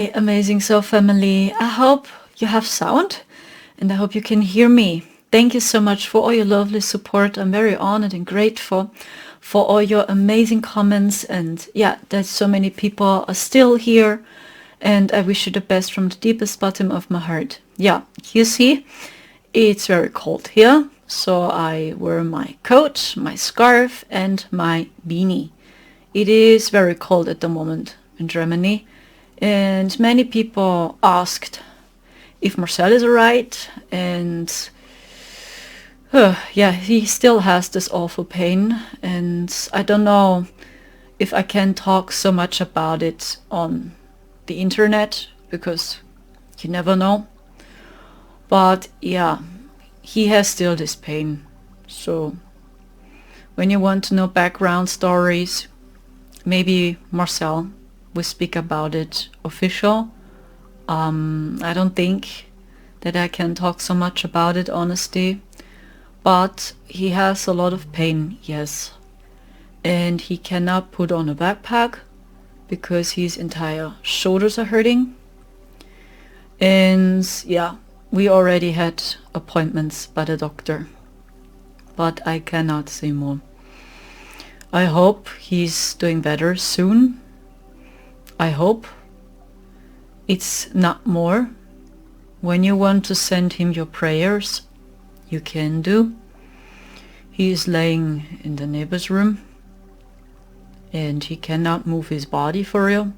Hey, amazing soul family. I hope you have sound and I hope you can hear me. Thank you so much for all your lovely support. I'm very honored and grateful for all your amazing comments, and yeah, that so many people are still here, and I wish you the best from the deepest bottom of my heart. Yeah, you see, it's very cold here, so I wear my coat, my scarf and my beanie. It is very cold at the moment in Germany, and many people asked if Marcel is alright, and yeah, he still has this awful pain, and I don't know if I can talk so much about it on the internet, because you never know. But yeah, he has still this pain. So when you want to know background stories, maybe Marcel will speak about it official. I don't think that I can talk so much about it, honestly. But he has a lot of pain, yes. And he cannot put on a backpack because his entire shoulders are hurting. And yeah, we already had appointments by the doctor, but I cannot say more. I hope he's doing better soon. I hope. It's not more. When you want to send him your prayers, you can do. He is laying in the neighbor's room and he cannot move his body for real.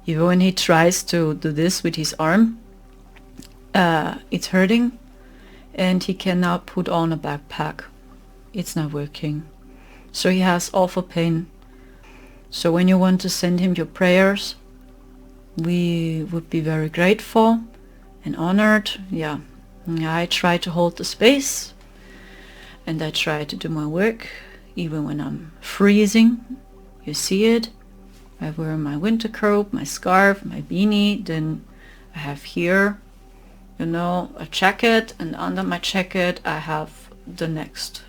Even when he tries to do this with his arm, it's hurting, and he cannot put on a backpack. It's not working. So he has awful pain. So when you want to send him your prayers, we would be very grateful and honored. Yeah, I try to hold the space and I try to do my work even when I'm freezing. You see it. I wear my winter coat, my scarf, my beanie. Then I have here, a jacket, and under my jacket I have the next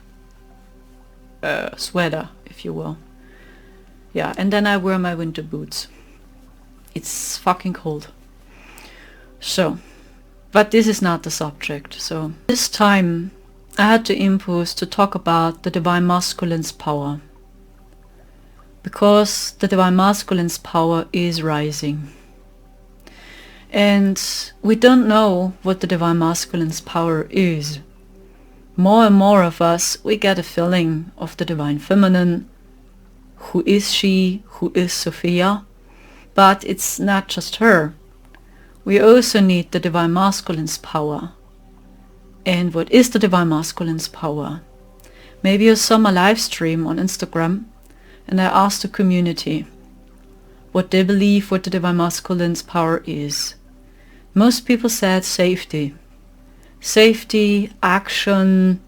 sweater, if you will. Yeah, and then I wear my winter boots. It's fucking cold. So, but this is not the subject. So this time I had to impulse to talk about the Divine Masculine's power. Because the Divine Masculine's power is rising. And we don't know what the Divine Masculine's power is. More and more of us, we get a feeling of the Divine Feminine. Who is she? Who is Sophia? But it's not just her. We also need the Divine Masculine's power. And what is the Divine Masculine's power? Maybe you saw my live stream on Instagram, and I asked the community what they believe what the Divine Masculine's power is. Most people said safety. Safety, action,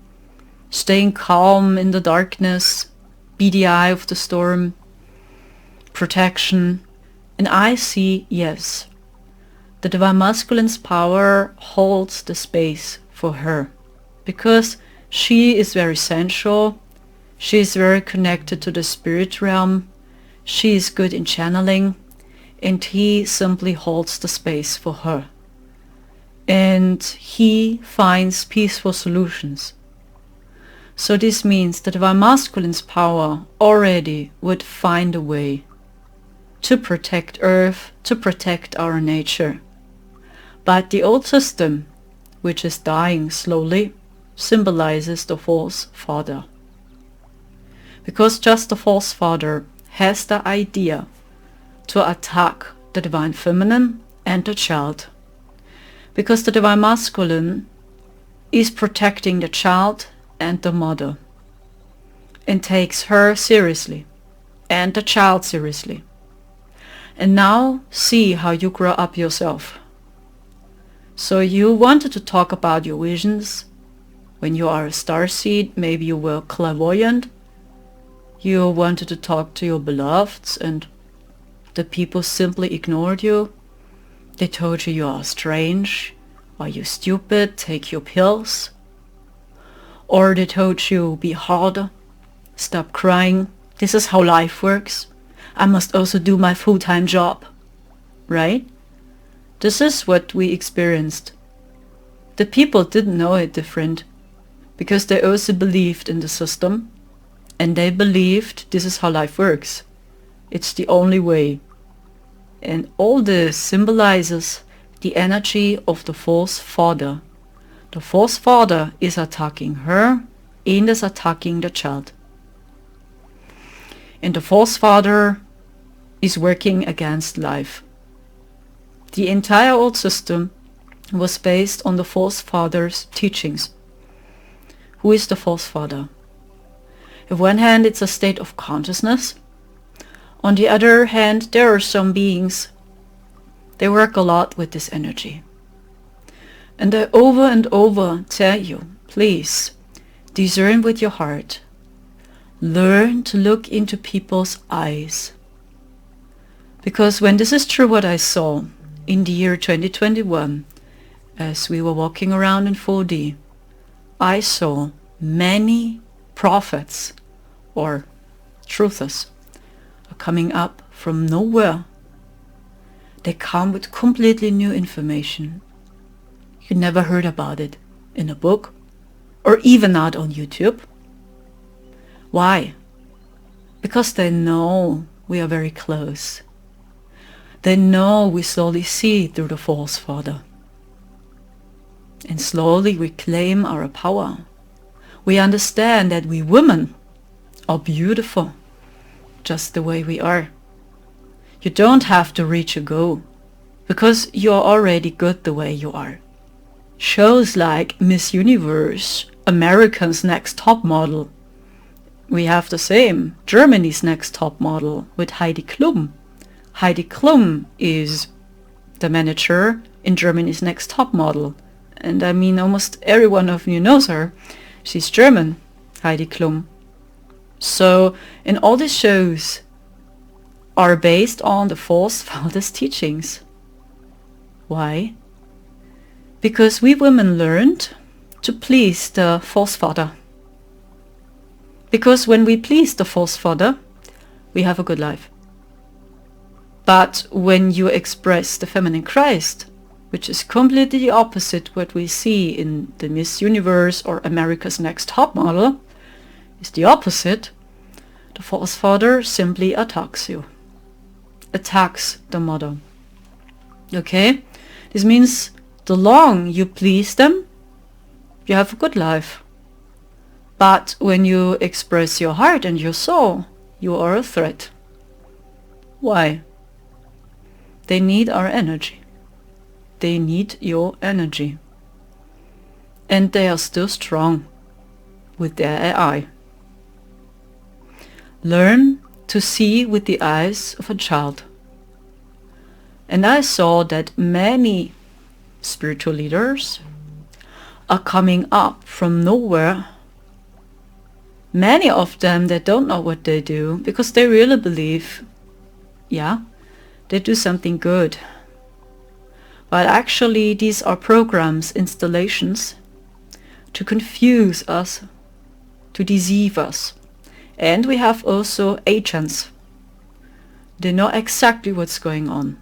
staying calm in the darkness, be the eye of the storm, protection. And I see, yes, the Divine Masculine's power holds the space for her, because she is very sensual, she is very connected to the spirit realm, she is good in channeling, and he simply holds the space for her. And he finds peaceful solutions. So this means the Divine Masculine's power already would find a way to protect Earth, to protect our nature. But the old system, which is dying slowly, symbolizes the false father. Because just the false father has the idea to attack the Divine Feminine and the child. Because the Divine Masculine is protecting the child and the mother, and takes her seriously and the child seriously. And now see how you grow up yourself. So you wanted to talk about your visions. When you are a starseed, maybe you were clairvoyant. You wanted to talk to your beloveds and the people simply ignored you. They told you are strange, are you stupid, take your pills. Or they told you be harder, stop crying, this is how life works. I must also do my full-time job, right? This is what we experienced. The people didn't know it different, because they also believed in the system, and they believed this is how life works. It's the only way. And all this symbolizes the energy of the false father. The false father is attacking her and is attacking the child. And the false father is working against life. The entire old system was based on the false father's teachings. Who is the false father? On one hand, it's a state of consciousness. On the other hand, there are some beings, they work a lot with this energy. And I over and over tell you, please, discern with your heart. Learn to look into people's eyes. Because when this is true what I saw in the year 2021, as we were walking around in 4D, I saw many prophets or truthers coming up from nowhere. They come with completely new information. You never heard about it in a book or even not on YouTube. Why? Because they know we are very close. They know we slowly see through the false father. And slowly we claim our power. We understand that we women are beautiful, just the way we are. You don't have to reach a goal, because you're already good the way you are. Shows like Miss Universe, America's Next Top Model. We have the same, Germany's Next Top Model with Heidi Klum. Heidi Klum is the manager in Germany's Next Top Model. And I mean, almost every one of you knows her. She's German, Heidi Klum. So, in all these shows are based on the false father's teachings. Why? Because we women learned to please the false father. Because when we please the false father, we have a good life. But when you express the feminine Christ, which is completely the opposite what we see in the Miss Universe or America's Next Top Model, is the opposite. The false father simply attacks you. Attacks the mother. Okay? This means the long you please them, you have a good life. But when you express your heart and your soul, you are a threat. Why? They need our energy. They need your energy. And they are still strong with their AI. Learn to see with the eyes of a child. And I saw that many spiritual leaders are coming up from nowhere. Many of them, they don't know what they do because they really believe, yeah, they do something good. But actually these are programs, installations to confuse us, to deceive us. And we have also agents. They know exactly what's going on.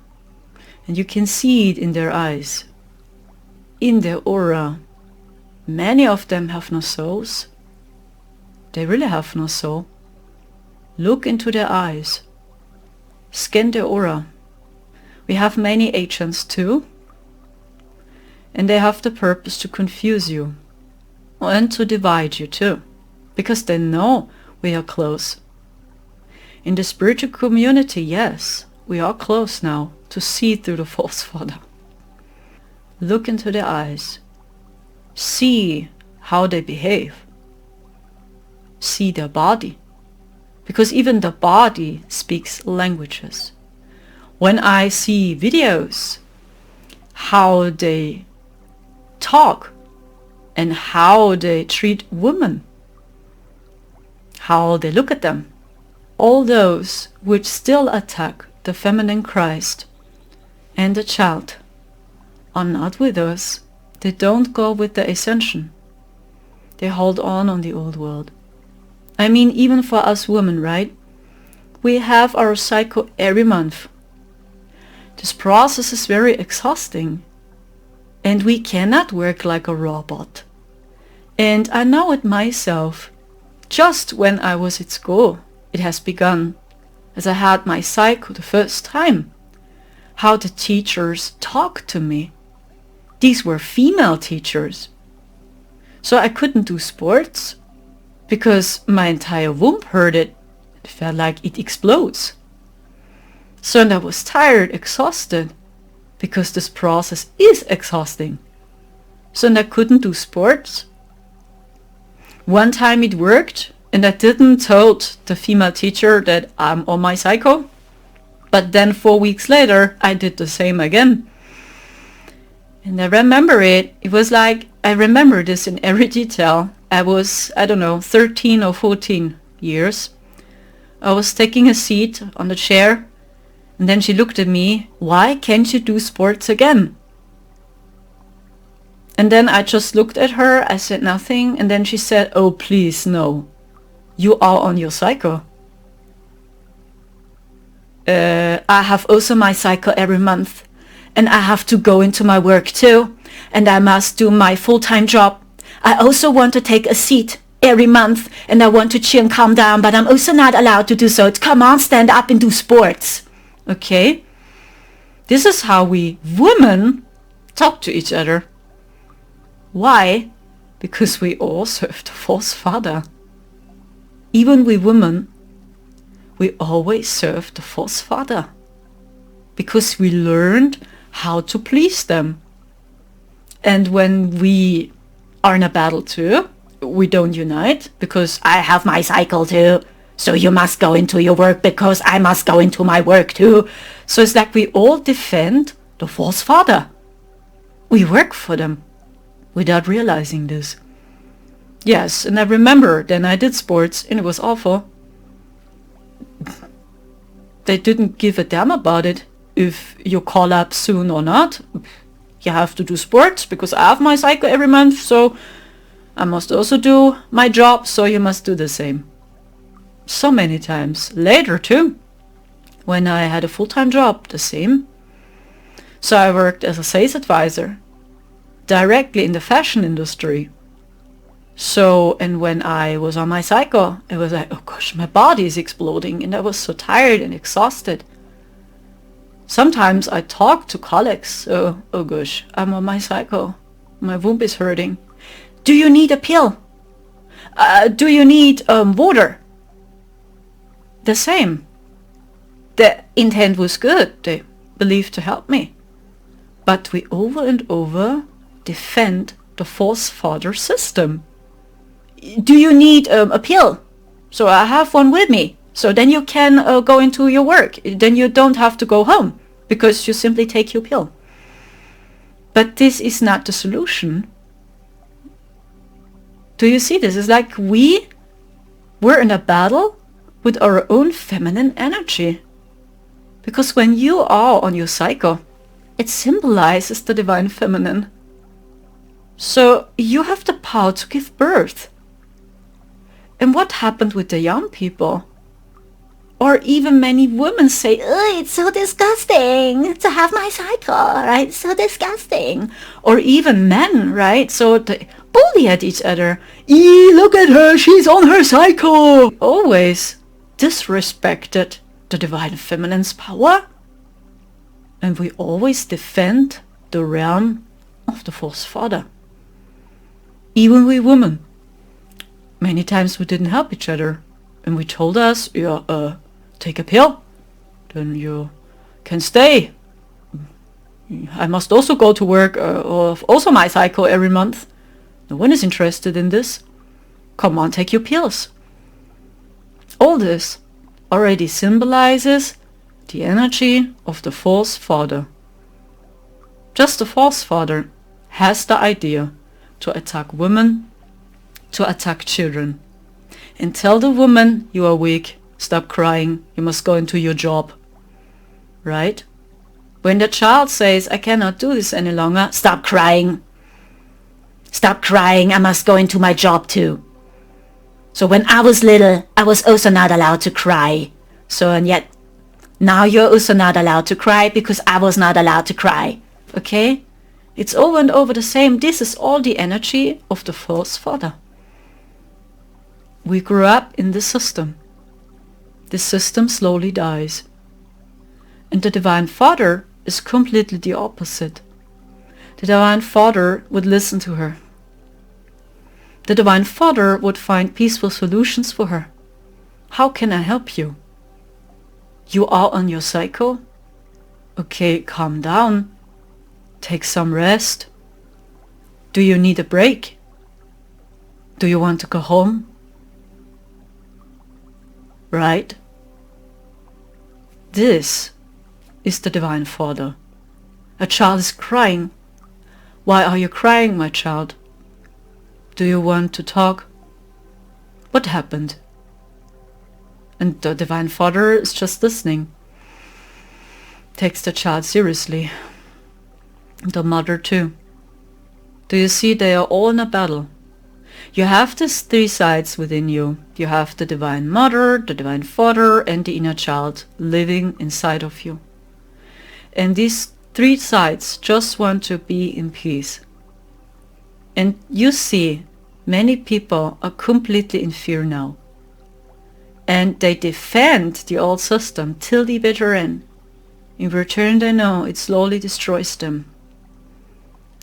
And you can see it in their eyes, in their aura. Many of them have no souls. They really have no soul. Look into their eyes. Scan their aura. We have many agents too. And they have the purpose to confuse you. And to divide you too. Because they know we are close. In the spiritual community, yes, we are close now to see through the false father. Look into their eyes. See how they behave. See their body. Because even the body speaks languages. When I see videos, how they talk and how they treat women, how they look at them, all those which still attack the feminine Christ and the child are not with us. They don't go with the ascension. They hold on the old world. I mean, even for us women, right? We have our cycle every month. This process is very exhausting, and we cannot work like a robot. And I know it myself. Just when I was at school, it has begun, as I had my cycle the first time, how the teachers talked to me. These were female teachers. So I couldn't do sports because my entire womb hurt it. It felt like it explodes. So and I was tired, exhausted, because this process is exhausting. So and I couldn't do sports. One time it worked, and I didn't told the female teacher that I'm on my cycle. But then 4 weeks later, I did the same again. And I remember it. It was like, I remember this in every detail. I was, 13 or 14 years. I was taking a seat on the chair, and then she looked at me, why can't you do sports again? And then I just looked at her, I said nothing, and then she said, oh please, no. You are on your cycle. I have also my cycle every month, and I have to go into my work too, and I must do my full-time job. I also want to take a seat every month, and I want to chill and calm down, but I'm also not allowed to do so. Come on, stand up and do sports. Okay? This is how we women talk to each other. Why? Because we all serve the false father. Even we women, we always serve the false father. Because we learned how to please them. And when we are in a battle too, we don't unite because I have my cycle too. So you must go into your work because I must go into my work too. So it's like we all defend the false father. We work for them without realizing this. Yes, and I remember then I did sports and it was awful. They didn't give a damn about it if you call up soon or not. You have to do sports because I have my cycle every month, so I must also do my job, so you must do the same. So many times later too, when I had a full-time job, the same. So I worked as a sales advisor directly in the fashion industry. So, and when I was on my cycle, it was like, oh gosh, my body is exploding, and I was so tired and exhausted. Sometimes I talk to colleagues, oh gosh, I'm on my cycle, my womb is hurting. Do you need a pill? Do you need water? The same. The intent was good, they believed to help me. But we over and over defend the false father system. Do you need a pill? So I have one with me. So then you can go into your work. Then you don't have to go home because you simply take your pill. But this is not the solution. Do you see this? It's like we're in a battle with our own feminine energy. Because when you are on your cycle, it symbolizes the divine feminine. So you have the power to give birth. And what happened with the young people? Or even many women say, oh, it's so disgusting to have my cycle, right? So disgusting. Or even men, right? So they bully at each other. Look at her, she's on her cycle. Always disrespected the divine feminine's power. And we always defend the realm of the false father. Even we women. Many times we didn't help each other. And we told us, take a pill, then you can stay. I must also go to work, or also my cycle every month. No one is interested in this. Come on, take your pills. All this already symbolizes the energy of the false father. Just the false father has the idea to attack women, to attack children. And tell the woman, you are weak, stop crying, you must go into your job. Right? When the child says, I cannot do this any longer, stop crying. Stop crying, I must go into my job too. So when I was little, I was also not allowed to cry. So, and yet, Now you're also not allowed to cry because I was not allowed to cry. Okay? It's over and over the same. This is all the energy of the false father. We grew up in this system. This system slowly dies. And the Divine Father is completely the opposite. The Divine Father would listen to her. The Divine Father would find peaceful solutions for her. How can I help you? You are on your cycle? Okay, calm down. Take some rest. Do you need a break? Do you want to go home? Right? This is the Divine Father. A child is crying. Why are you crying, my child? Do you want to talk? What happened? And the Divine Father is just listening. Takes the child seriously. The mother too. Do you see, they are all in a battle. You have these three sides within you. You have the Divine Mother, the Divine Father, and the inner child living inside of you. And these three sides just want to be in peace. And you see, many people are completely in fear now. And they defend the old system till the bitter end. In return, they know it slowly destroys them.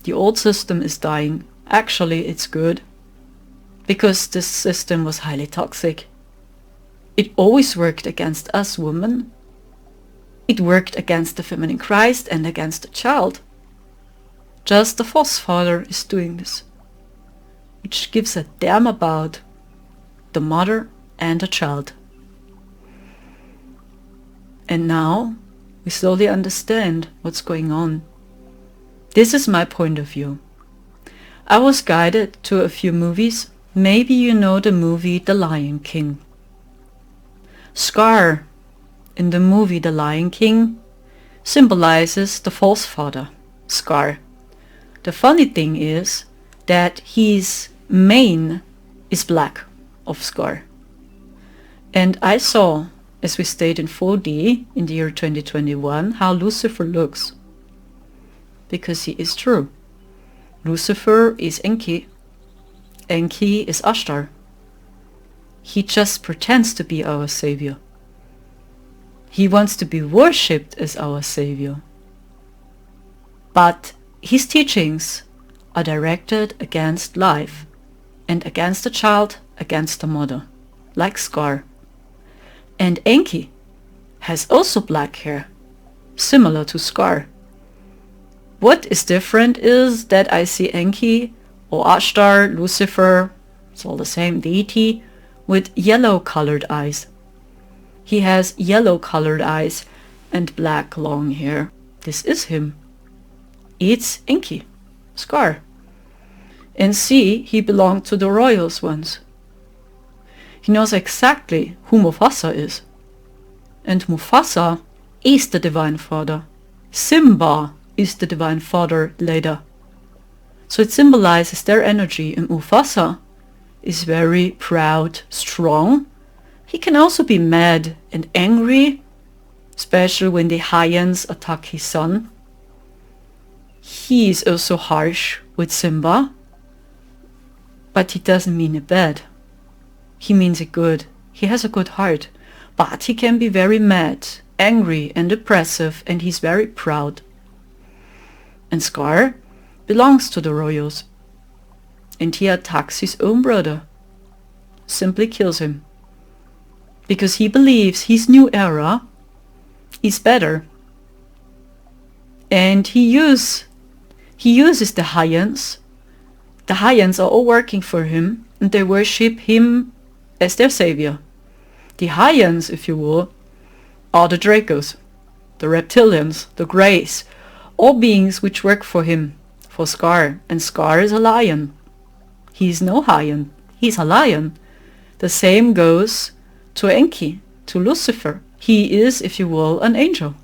The old system is dying. Actually, it's good. Because this system was highly toxic. It always worked against us women. It worked against the feminine Christ and against the child. Just the false father is doing this. Which gives a damn about the mother and the child. And now we slowly understand what's going on. This is my point of view. I was guided to a few movies. Maybe you know the movie The Lion King. Scar in the movie The Lion King symbolizes the false father, Scar. The funny thing is that his mane is black of Scar. And I saw, as we stayed in 4D in the year 2021, how Lucifer looks. Because he is true. Lucifer is Enki. Enki is Ashtar. He just pretends to be our savior. He wants to be worshipped as our savior. But his teachings are directed against life and against the child, against the mother, like Scar. And Enki has also black hair, similar to Scar. What is different is that I see Enki or Ashtar, Lucifer, it's all the same deity, with yellow colored eyes. He has yellow colored eyes and black long hair. This is him. It's Enki, Scar. And see, he belonged to the royals once. He knows exactly who Mufasa is. And Mufasa is the Divine Father. Simba is the Divine Father later. So it symbolizes their energy, and Mufasa is very proud, strong. He can also be mad and angry, especially when the Hyans attack his son. He is also harsh with Simba, but he doesn't mean it bad. He means it good. He has a good heart, but he can be very mad, angry and oppressive, and he's very proud. And Scar belongs to the royals, and he attacks his own brother, simply kills him, because he believes his new era is better. And he uses the Hyans. The Hyans are all working for him, and they worship him as their savior. The Hyans, if you will, are the Dracos, the reptilians, the Greys, all beings which work for him, for Scar. And Scar is a lion. He's no Hyan, he's a lion. The same goes to Enki, to Lucifer. He is, if you will, an angel,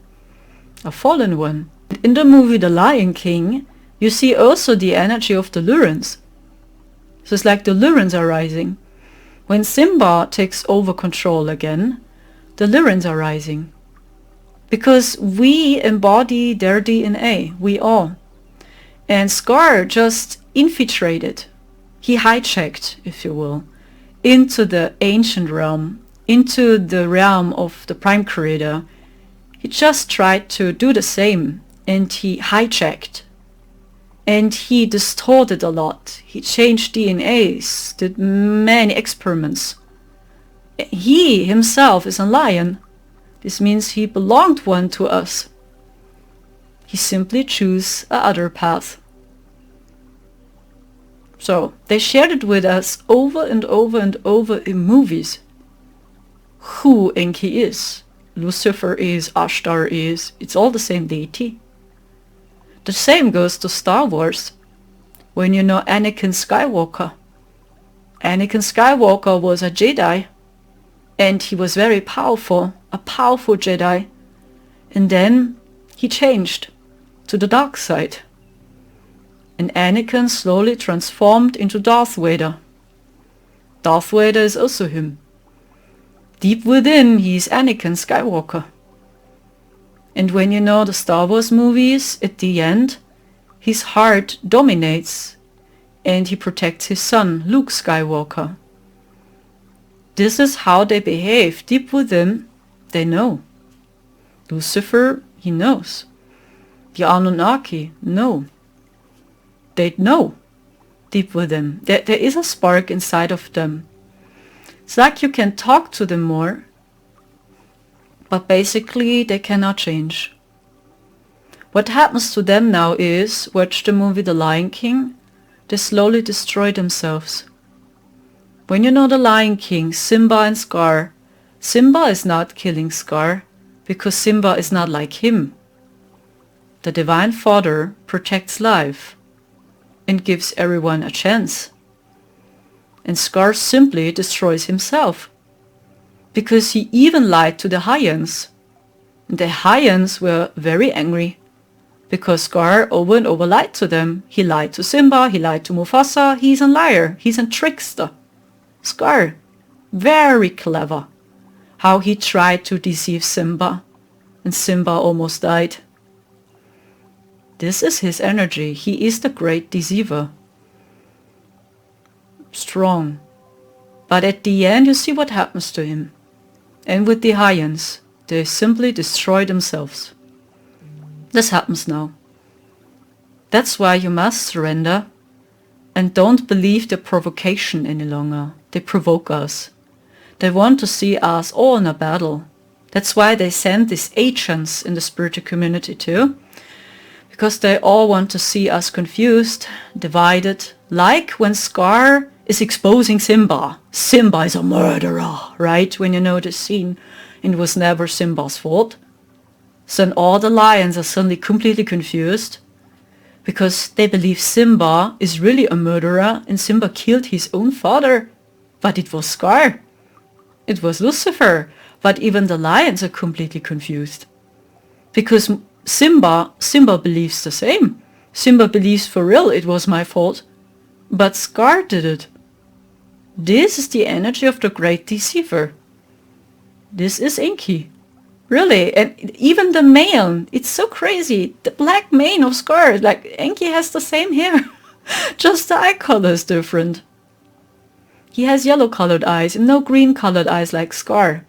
a fallen one. In the movie The Lion King, you see also the energy of the Lyrns. So it's like the Lyrns are rising. When Simba takes over control again, the Lyrns are rising. because we embody their DNA, we all. And Scar just infiltrated, he hijacked, if you will, into the ancient realm, into the realm of the Prime Creator. He just tried to do the same, and he hijacked. And he distorted a lot. He changed DNAs, did many experiments. He himself is a lion. This means he belonged one to us. He simply chose a other path. So they shared it with us over and over and over in movies. Who Enki is, Lucifer is, Ashtar is, it's all the same deity. The same goes to Star Wars. When you know Anakin Skywalker. Anakin Skywalker was a Jedi. And he was very powerful, a powerful Jedi. And then he changed to the dark side. And Anakin slowly transformed into Darth Vader. Darth Vader is also him. Deep within, he is Anakin Skywalker. And when you know the Star Wars movies, at the end, his heart dominates and he protects his son, Luke Skywalker. This is how they behave. Deep within, they know. Lucifer, he knows. The Anunnaki, no. They know deep within. There is a spark inside of them. It's like you can talk to them more, but basically they cannot change. What happens to them now is, watch the movie The Lion King, they slowly destroy themselves. When you know The Lion King, Simba and Scar, Simba is not killing Scar because Simba is not like him. The Divine Father protects life and gives everyone a chance. And Scar simply destroys himself because he even lied to the Hyans. And the Hyans were very angry because Scar over and over lied to them. He lied to Simba, he lied to Mufasa, he's a liar, he's a trickster. Scar, very clever, how he tried to deceive Simba, and Simba almost died. This is his energy, he is the great deceiver. Strong. But at the end you see what happens to him. And with the Hyans, they simply destroy themselves. This happens now. That's why you must surrender and don't believe their provocation any longer. They provoke us. They want to see us all in a battle. That's why they send these agents in the spiritual community too. Because they all want to see us confused, divided. Like when Scar is exposing Simba. Simba is a murderer, right? When you know the scene, it was never Simba's fault. So then all the lions are suddenly completely confused because they believe Simba is really a murderer and Simba killed his own father. But it was Scar. It was Lucifer. But even the lions are completely confused. Because Simba believes the same. Simba believes for real it was my fault. But Scar did it. This is the energy of the great deceiver. This is Enki. Really. And even the mane, it's so crazy. The black mane of Scar, like Enki has the same hair. Just the eye color is different. He has yellow colored eyes and no green colored eyes like Scar.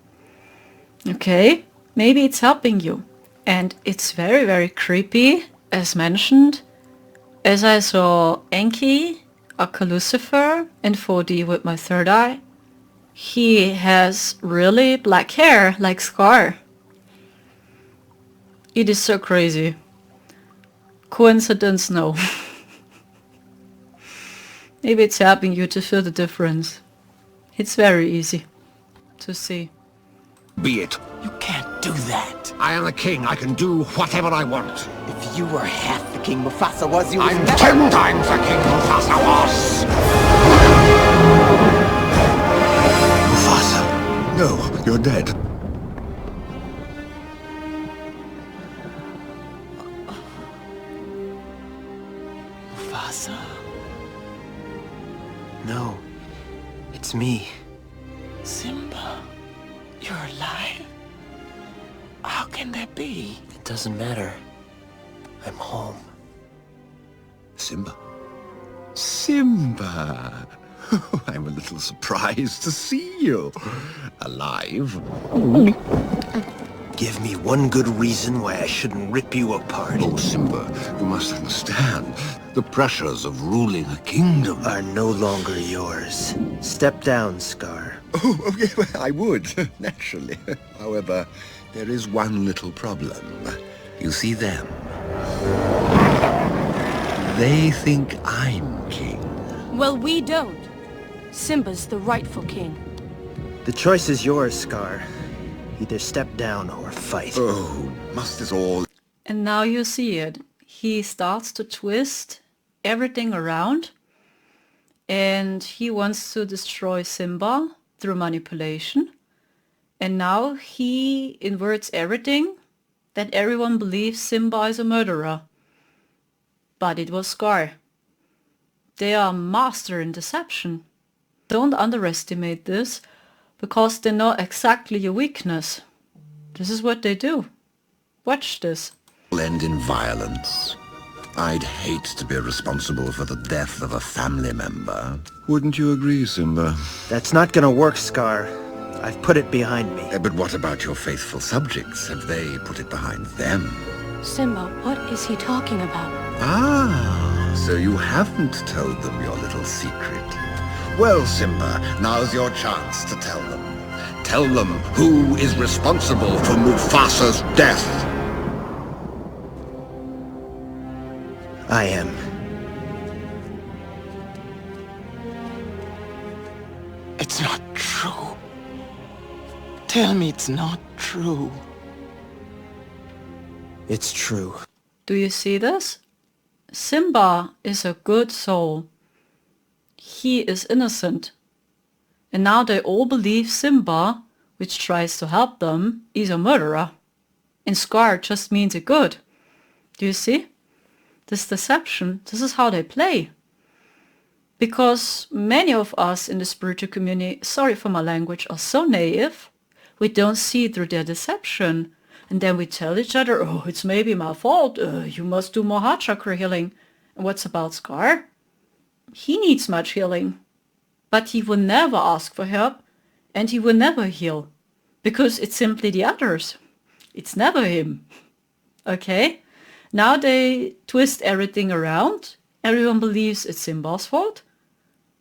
Okay, maybe it's helping you. And it's very, very creepy, as mentioned. As I saw Enki, Aka Lucifer, in 4D with my third eye, he has really black hair like Scar. It is so crazy. Coincidence? No. Maybe it's helping you to feel the difference. It's very easy to see. Be it. You can't do that. I am the king. I can do whatever I want. If you were half the king Mufasa was, you would I'm never... 10 times the king Mufasa was. Mufasa? No, you're dead. Mufasa. No, it's me. Simba, you're alive. How can that be? It doesn't matter. I'm home. Simba. Simba! I'm a little surprised to see you. Alive. Give me one good reason why I shouldn't rip you apart. Oh, Simba, you must understand. The pressures of ruling a kingdom Are no longer yours. Step down, Scar. Oh, okay, well, I would, naturally. However, there is one little problem. You see them? They think I'm king. Well, we don't. Simba's the rightful king. The choice is yours, Scar. Either step down or fight. Oh, must it all... And now you see it. He starts to twist everything around, and he wants to destroy Simba through manipulation. And now he inverts everything, that everyone believes Simba is a murderer. But it was Scar. They are master in deception. Don't underestimate this, because they know exactly your weakness. This is what they do. Watch this. end in violence. I'd hate to be responsible for the death of a family member. Wouldn't you agree, Simba? That's not gonna work, Scar. I've put it behind me. But what about your faithful subjects? Have they put it behind them? Simba, what is he talking about? Ah, so you haven't told them your little secret. Well, Simba, now's your chance to tell them. Tell them who is responsible for Mufasa's death. I am. It's not true. Tell me it's not true. It's true. Do you see this? Simba is a good soul. He is innocent. And now they all believe Simba, which tries to help them, is a murderer. And Scar just means it good. Do you see? This deception, this is how they play. Because many of us in the spiritual community, sorry for my language, are so naive, we don't see through their deception. And then we tell each other, oh, it's maybe my fault. You must do more heart chakra healing. And what's about Scar? He needs much healing. But he will never ask for help. And he will never heal. Because it's simply the others. It's never him. Okay? Now they twist everything around. Everyone believes it's Simba's fault.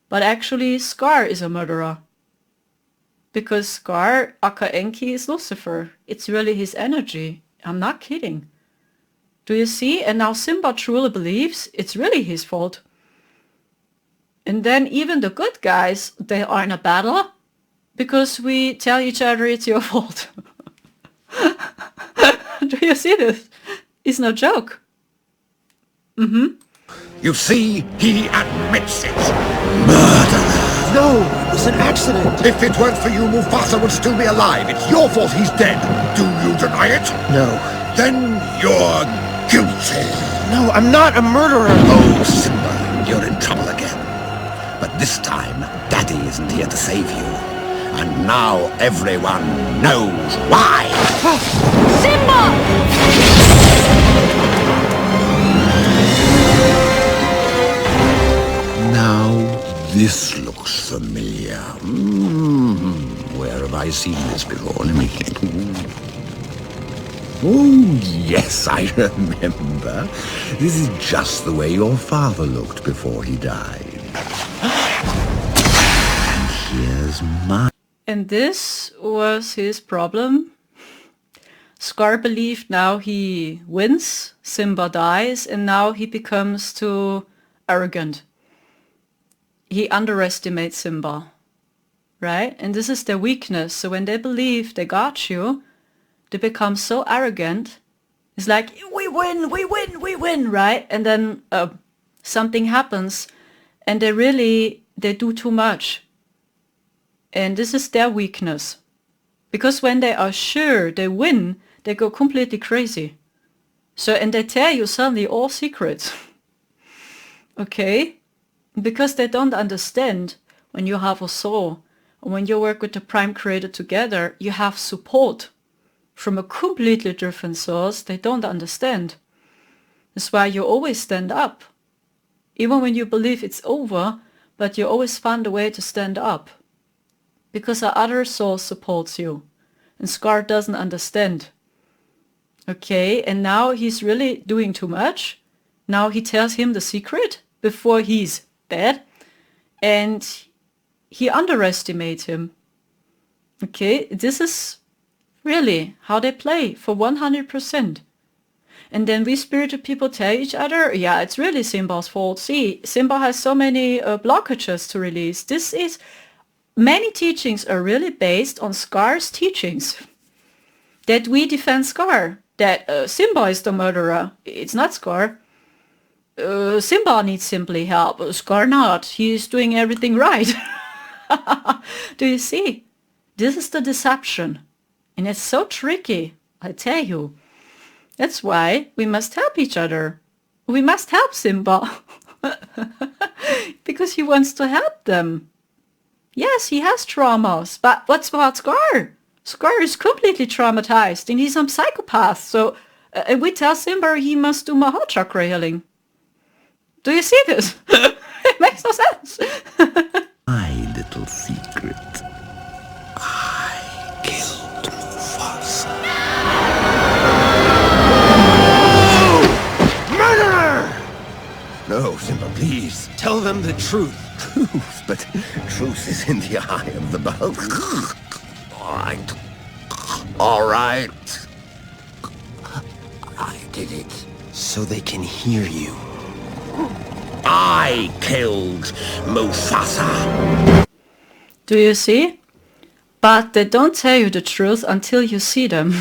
But actually Scar is a murderer. Because Scar, aka Enki, is Lucifer. It's really his energy. I'm not kidding. Do you see? And now Simba truly believes it's really his fault. And then even the good guys, they are in a battle because we tell each other it's your fault. Do you see this? It's no joke. You see, he admits it. Murderer! No, it was an accident. If it weren't for you, Mufasa would still be alive. It's your fault he's dead. Do you deny it? No. Then you're guilty. No, I'm not a murderer. Oh, Simba, you're in trouble again. But this time, Daddy isn't here to save you. And now everyone knows why. Now, this looks familiar. Where have I seen this before? Let me think. Oh, yes, I remember. This is just the way your father looked before he died. And here's mine. And this was his problem. Scar believed now he wins, Simba dies, and now he becomes too arrogant. He underestimates Simba, right? And this is their weakness. So when they believe they got you, they become so arrogant. It's like, we win, right? And then something happens and they do too much. And this is their weakness. Because when they are sure they win, they go completely crazy. So, and they tell you suddenly all secrets. Okay? Because they don't understand when you have a soul, or when you work with the Prime Creator together, you have support. from a completely different source, they don't understand. That's why you always stand up. Even when you believe it's over, but you always find a way to stand up. Because our other source supports you. And Scar doesn't understand. Okay, and now he's really doing too much. Now he tells him the secret before he's dead. And he underestimates him. Okay, this is really how they play for 100%. And then we spiritual people tell each other, yeah, it's really Simba's fault. See, Simba has so many blockages to release. Many teachings are really based on Scar's teachings. That we defend Scar. That Simba is the murderer. It's not Scar. Simba needs simply help. Scar not. He's doing everything right. Do you see? This is the deception. And it's so tricky, I tell you. That's why we must help each other. We must help Simba. Because he wants to help them. Yes, he has traumas, but what's about Scar? Scar is completely traumatized and he's a psychopath, so we tell Simba he must do my heart chakra healing. Do you see this? It makes no sense. My little secret. I killed Mufasa. Murderer! No, Simba, please. Tell them the truth. Truth, but truth is in the eye of the beholder. All right. All right. I did it. So they can hear you. I killed Mufasa. Do you see? But they don't tell you the truth until you see them.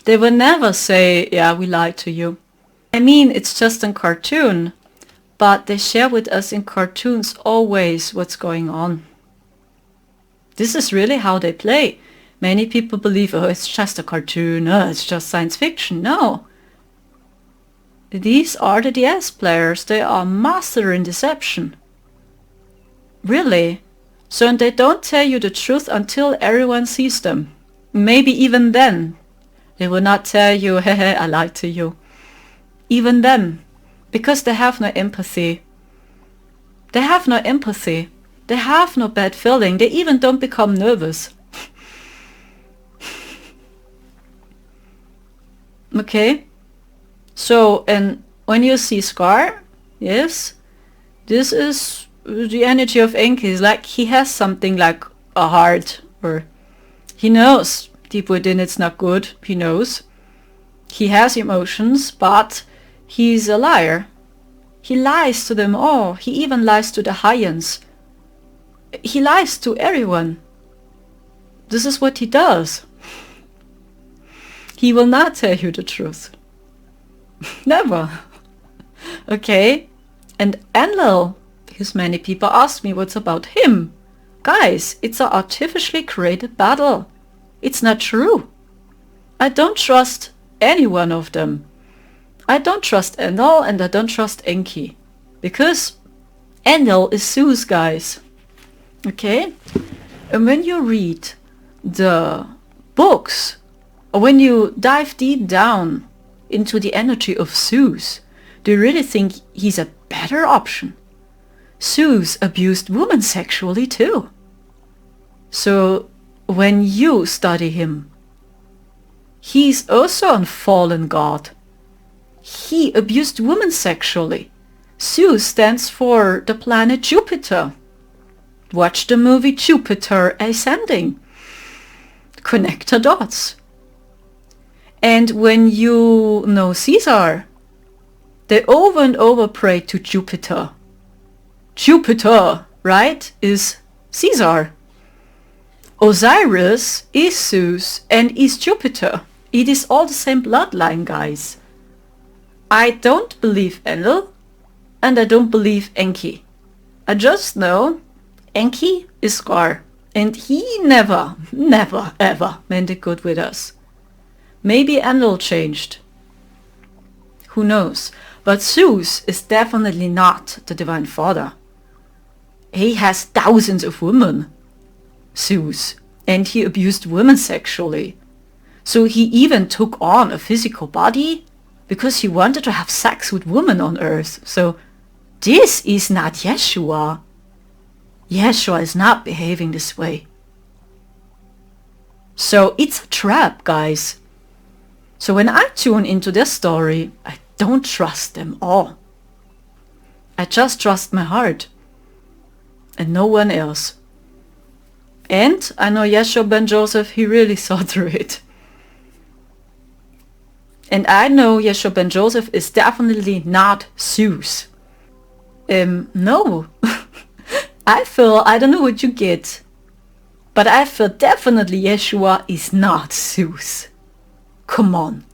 They will never say, yeah, we lied to you. I mean, it's just a cartoon. But they share with us in cartoons always what's going on. This is really how they play. Many people believe, oh, it's just a cartoon, oh, it's just science fiction. No. These are the DS players. They are master in deception. Really. So and they don't tell you the truth until everyone sees them. Maybe even then. They will not tell you, hey, I lied to you. Even then. Because they have no empathy. They have no empathy. They have no bad feeling. They even don't become nervous. Okay? So, and when you see Scar, yes, this is the energy of Enki. It's like he has something like a heart, or he knows deep within it's not good. He knows. He has emotions, but he's a liar. He lies to them all. He even lies to the Hyans. He lies to everyone. This is what he does. He will not tell you the truth. Never. Okay? And Enlil, because many people ask me what's about him. Guys, it's an artificially created battle. It's not true. I don't trust any one of them. I don't trust Enlil and I don't trust Enki. Because Enlil is Zeus, guys. Okay? And when you read the books, or when you dive deep down into the energy of Zeus, do you really think he's a better option? Zeus abused women sexually too. So when you study him, he's also a fallen god. He abused women sexually. Zeus stands for the planet Jupiter. Watch the movie Jupiter Ascending. Connect the dots. And when you know Caesar, they over and over pray to Jupiter. Jupiter, right, is Caesar. Osiris is Zeus and is Jupiter. It is all the same bloodline, guys. I don't believe Enlil and I don't believe Enki. I just know Enki is Scar and he never ever meant it good with us. Maybe Enlil changed. Who knows? But Zeus is definitely not the Divine Father. He has thousands of women. Zeus. and he abused women sexually. So he even took on a physical body because he wanted to have sex with women on Earth. So this is not Yeshua. Yeshua is not behaving this way. So it's a trap, guys. So when I tune into their story, I don't trust them all. I just trust my heart and no one else. And I know Yeshua ben Joseph, he really saw through it. And I know Yeshua ben Joseph is definitely not Zeus. No. I don't know what you get, but I feel definitely Yeshua is not Zeus. Come on.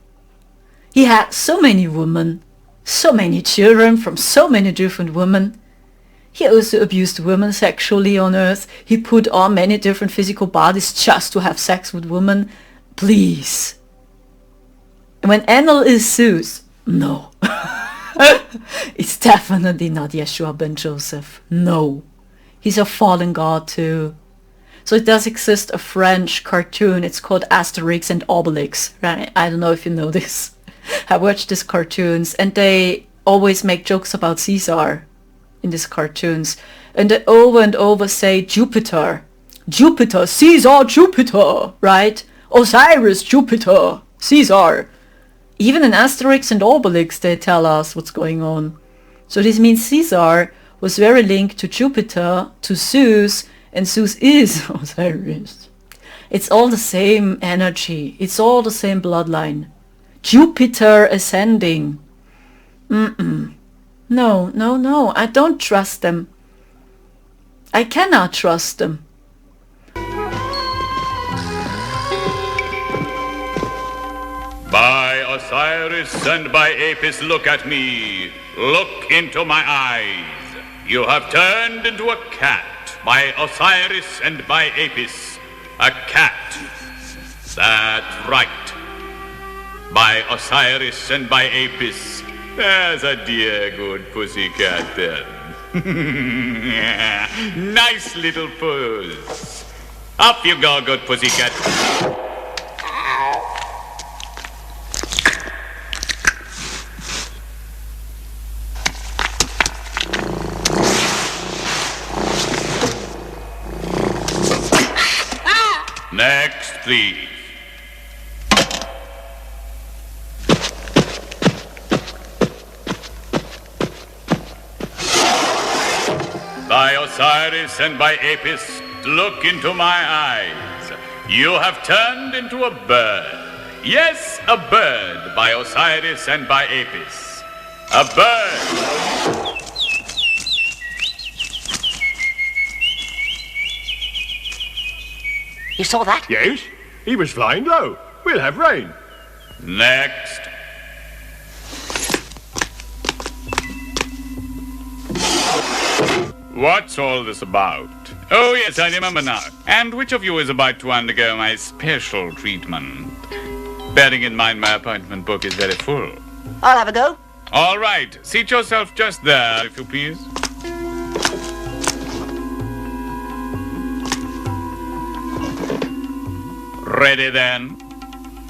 He had so many women, so many children from so many different women. He also abused women sexually on Earth. He put on many different physical bodies just to have sex with women. Please. And when Enel is Zeus, no. It's definitely not Yeshua ben Joseph. No. He's a fallen god too. So it does exist a French cartoon. It's called Asterix and Obelix. Right? I don't know if you know this. I watch these cartoons and they always make jokes about Caesar in these cartoons. And they over and over say Jupiter. Jupiter, Caesar, Jupiter, right? Osiris, Jupiter, Caesar. Even in Asterix and Obelix they tell us what's going on. So this means Caesar was very linked to Jupiter, to Zeus, and Zeus is Osiris. It's all the same energy. It's all the same bloodline. Jupiter ascending. No. I don't trust them. I cannot trust them. By Osiris and by Apis, look at me. Look into my eyes. You have turned into a cat. By Osiris and by Apis. A cat. That's right. By Osiris and by Apis. There's a dear good pussycat then. Nice little puss. Up you go, good pussycat. Next, please. By Osiris and by Apis, look into my eyes. You have turned into a bird. Yes, a bird, by Osiris and by Apis. A bird. You saw that? Yes, he was flying low. We'll have rain. Next. What's all this about? Oh, yes, I remember now. And which of you is about to undergo my special treatment? Bearing in mind my appointment book is very full. I'll have a go. All right. Seat yourself just there, if you please. Ready then?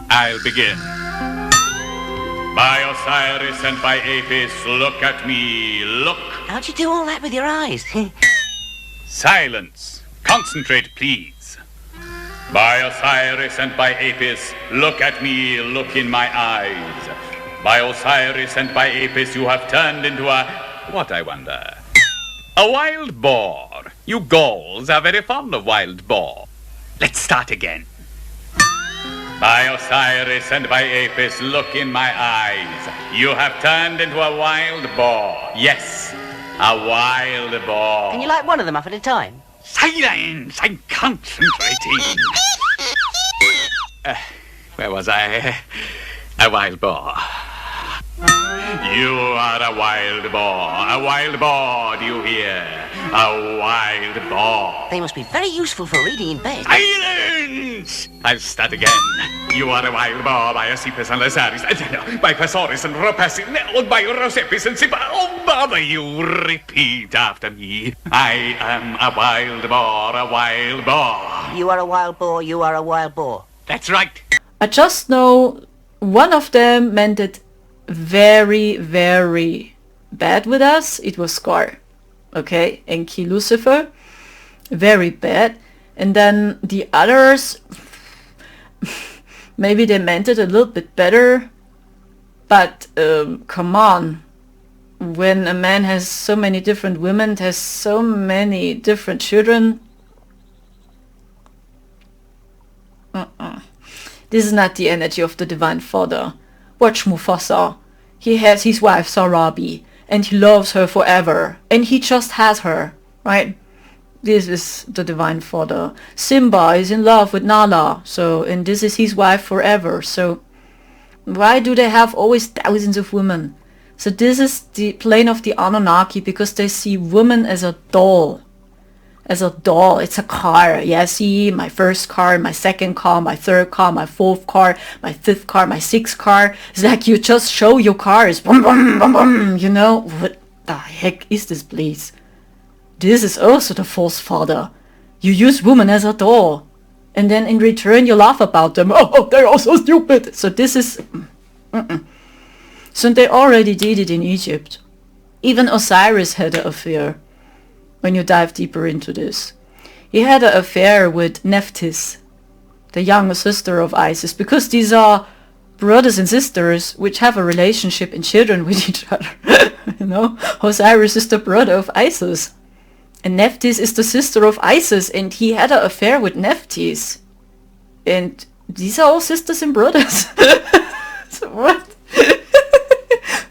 I'll begin. By Osiris and by Apis, look at me, look. How'd you do all that with your eyes? Silence. Concentrate, please. By Osiris and by Apis, look at me, look in my eyes. By Osiris and by Apis, you have turned into a... what, I wonder? A wild boar. You Gauls are very fond of wild boar. Let's start again. By Osiris and by Apis, look in my eyes. You have turned into a wild boar. Yes, a wild boar. Can you light one of them up at a time? Silence! I'm concentrating. Where was I? A wild boar. You are a wild boar. A wild boar, do you hear? A wild boar. They must be very useful for reading in bed. Silence! I'll start again. You are a wild boar by Asipus and Lazaris, by Pasoris and Ropassi, by Rosepis and Sipa. Oh, bother you! Repeat after me. I am a wild boar, a wild boar. You are a wild boar, you are a wild boar. That's right. I just know one of them meant it very, very bad with us. It was Scar. Okay, Enki Lucifer. Very bad. And then the others, maybe they meant it a little bit better. But come on. When a man has so many different women, has so many different children, this is not the energy of the Divine Father. Watch Mufasa. He has his wife Sarabi, and he loves her forever, and he just has her, right? This is the Divine Father. Simba is in love with Nala, and this is his wife forever. So why do they have always thousands of women? So this is the plane of the Anunnaki, because they see women as a doll. As a doll, it's a car. Yeah, see, my first car, my second car, my third car, my fourth car, my fifth car, my sixth car. It's like you just show your cars. Boom, boom, boom, boom. You know, what the heck is this, please? This is also the false father. You use women as a doll. And then in return you laugh about them. Oh, they're all so stupid. So this is... So they already did it in Egypt. Even Osiris had an affair. When you dive deeper into this, he had an affair with Nephthys, the younger sister of Isis, because these are brothers and sisters which have a relationship and children with each other. You know, Osiris is the brother of Isis, and Nephthys is the sister of Isis, and he had an affair with Nephthys, and these are all sisters and brothers. So what?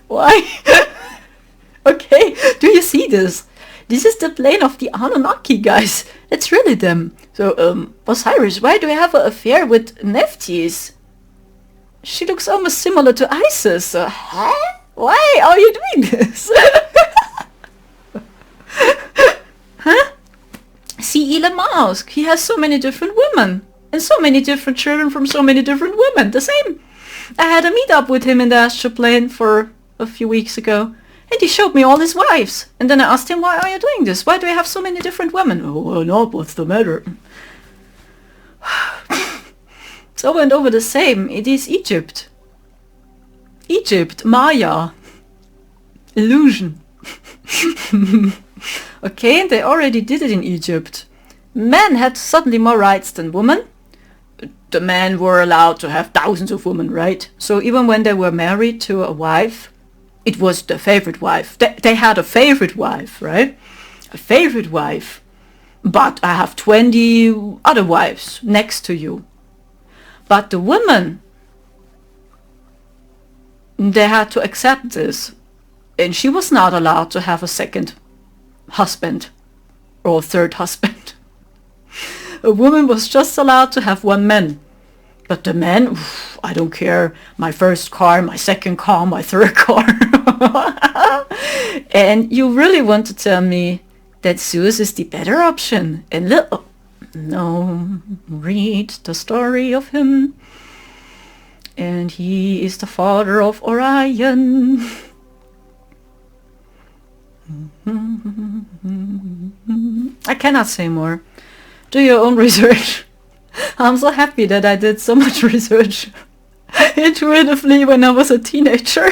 Why? Okay, do you see this? This is the plane of the Anunnaki, guys. It's really them. So, Osiris, why do you have an affair with Nephthys? She looks almost similar to Isis. Huh? Why are you doing this? Huh? See Elon Musk. He has so many different women. And so many different children from so many different women. The same. I had a meetup with him in the astral plane for a few weeks ago. And he showed me all his wives. And then I asked him, why are you doing this? Why do you have so many different women? Oh, well, no, what's the matter? So I went over the same. It is Egypt. Egypt, Maya. Illusion. Okay, and they already did it in Egypt. Men had suddenly more rights than women. The men were allowed to have thousands of women, right? So even when they were married to a wife, it was the favorite wife. They had a favorite wife, right? A favorite wife. But I have 20 other wives next to you. But the women, they had to accept this. And she was not allowed to have a second husband or a third husband. A woman was just allowed to have one man. But the men, I don't care. My first car, my second car, my third car. And you really want to tell me that Zeus is the better option? And no, read the story of him. And he is the father of Orion. I cannot say more. Do your own research. I'm so happy that I did so much research intuitively when I was a teenager.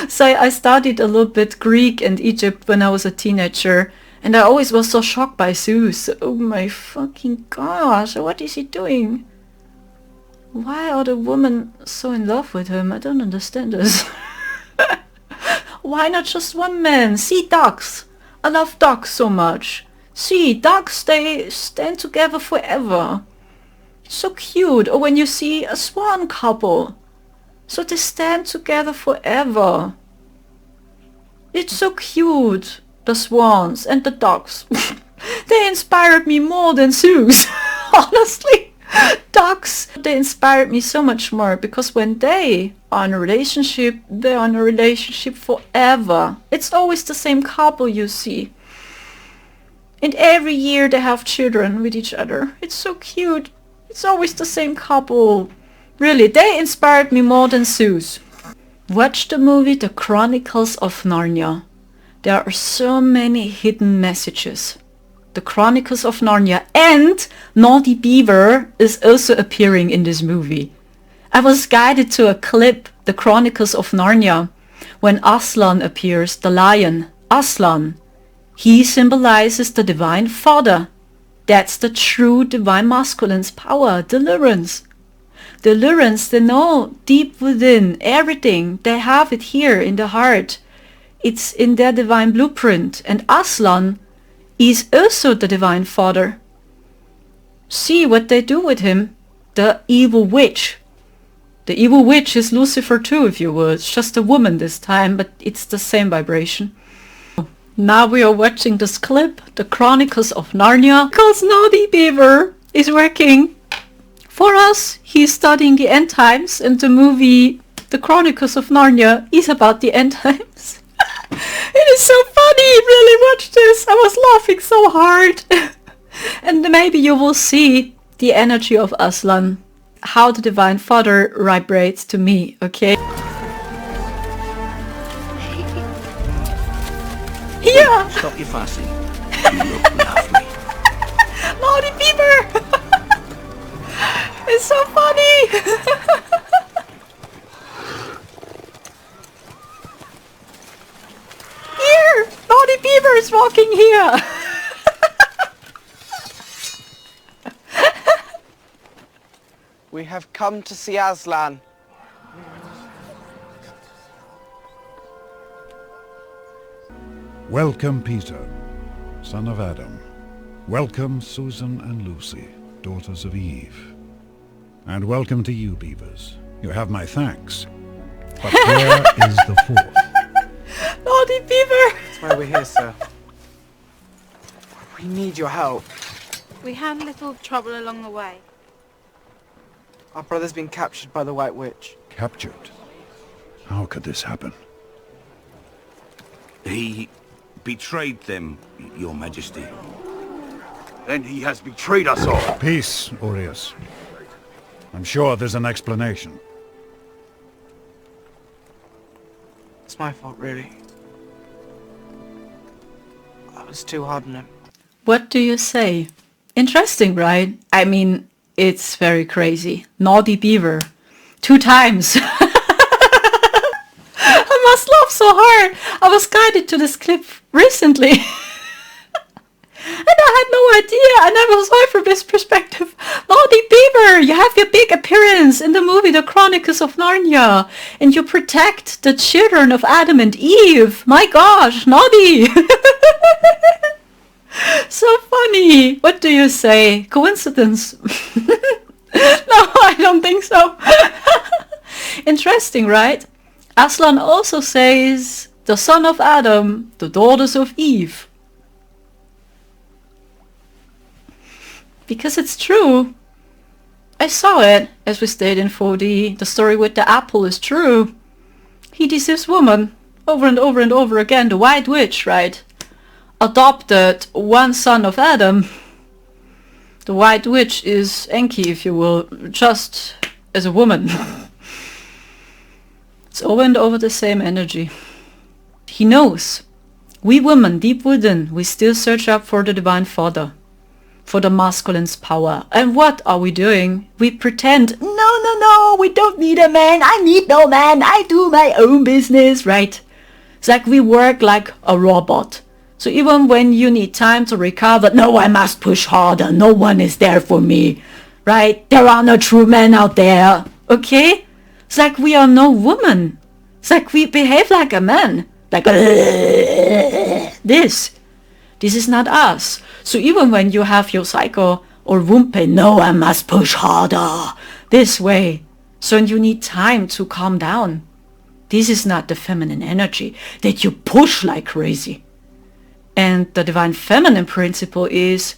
So I studied a little bit Greek and Egypt when I was a teenager, and I always was so shocked by Zeus. Oh my fucking gosh, what is he doing? Why are the women so in love with him? I don't understand this. Why not just one man? See ducks. I love ducks so much. See, ducks, they stand together forever. It's so cute. Or when you see a swan couple. So they stand together forever. It's so cute. The swans and the ducks. They inspired me more than Zeus. Honestly. Ducks, they inspired me so much more. Because when they are in a relationship, they are in a relationship forever. It's always the same couple you see. And every year they have children with each other. It's so cute. It's always the same couple. Really, they inspired me more than Zeus. Watch the movie The Chronicles of Narnia. There are so many hidden messages. the Chronicles of Narnia, and Naughty Beaver is also appearing in this movie. I was guided to a clip, the Chronicles of Narnia, when Aslan appears, the lion. Aslan, he symbolizes the divine father. That's the true divine masculine's power, the Lyrns. The Lyrns, they know deep within everything. They have it here in the heart. It's in their divine blueprint. And Aslan is also the divine father. See what they do with him. The evil witch. The evil witch is Lucifer too, if you will. It's just a woman this time, but it's the same vibration. Now we are watching this clip, the Chronicles of Narnia, because Naughty Beaver is working for us. He's studying the end times, and the movie, the Chronicles of Narnia, is about the end times. It is so funny, really watch this. I was laughing so hard. And maybe you will see the energy of Aslan, how the Divine Father vibrates to me, okay? Yeah! Stop your fussing. You look lovely. Naughty Beaver! It's so funny! Here! Naughty Beaver is walking here! We have come to see Aslan. Welcome, Peter, son of Adam. Welcome, Susan and Lucy, daughters of Eve. And welcome to you, Beavers. You have my thanks. But where is the fourth? Naughty Beaver! That's why we're here, sir. We need your help. We had a little trouble along the way. Our brother's been captured by the White Witch. Captured? How could this happen? He betrayed them, Your Majesty. Then he has betrayed us all. Peace, Aureus. I'm sure there's an explanation. It's my fault, really. I was too hard on him. What do you say? Interesting, right? I mean, it's very crazy. Naughty Beaver. 2 times. I must laugh so hard. I was guided to this clip recently. And I had no idea. I never saw it from this perspective. Naughty Beaver, you have your big appearance in the movie The Chronicles of Narnia. And you protect the children of Adam and Eve. My gosh, Naughty. So funny. What do you say? Coincidence? No, I don't think so. Interesting, right? Aslan also says the son of Adam, the daughters of Eve. Because it's true. I saw it as we stayed in 4D. The story with the apple is true. He deceives woman over and over and over again. The White Witch, right? Adopted one son of Adam. The White Witch is Enki, if you will, just as a woman. It's over and over the same energy. He knows. We women, deep within, we still search up for the Divine Father. For the masculine's power. And what are we doing? We pretend, no, we don't need a man. I need no man. I do my own business, right? It's like we work like a robot. So even when you need time to recover, no, I must push harder. No one is there for me, right? There are no true men out there, okay? It's like we are no woman. It's like we behave like a man. Like, this. This is not us. So even when you have your cycle or womb pain, no, I must push harder. This way. So you need time to calm down. This is not the feminine energy that you push like crazy. And the divine feminine principle is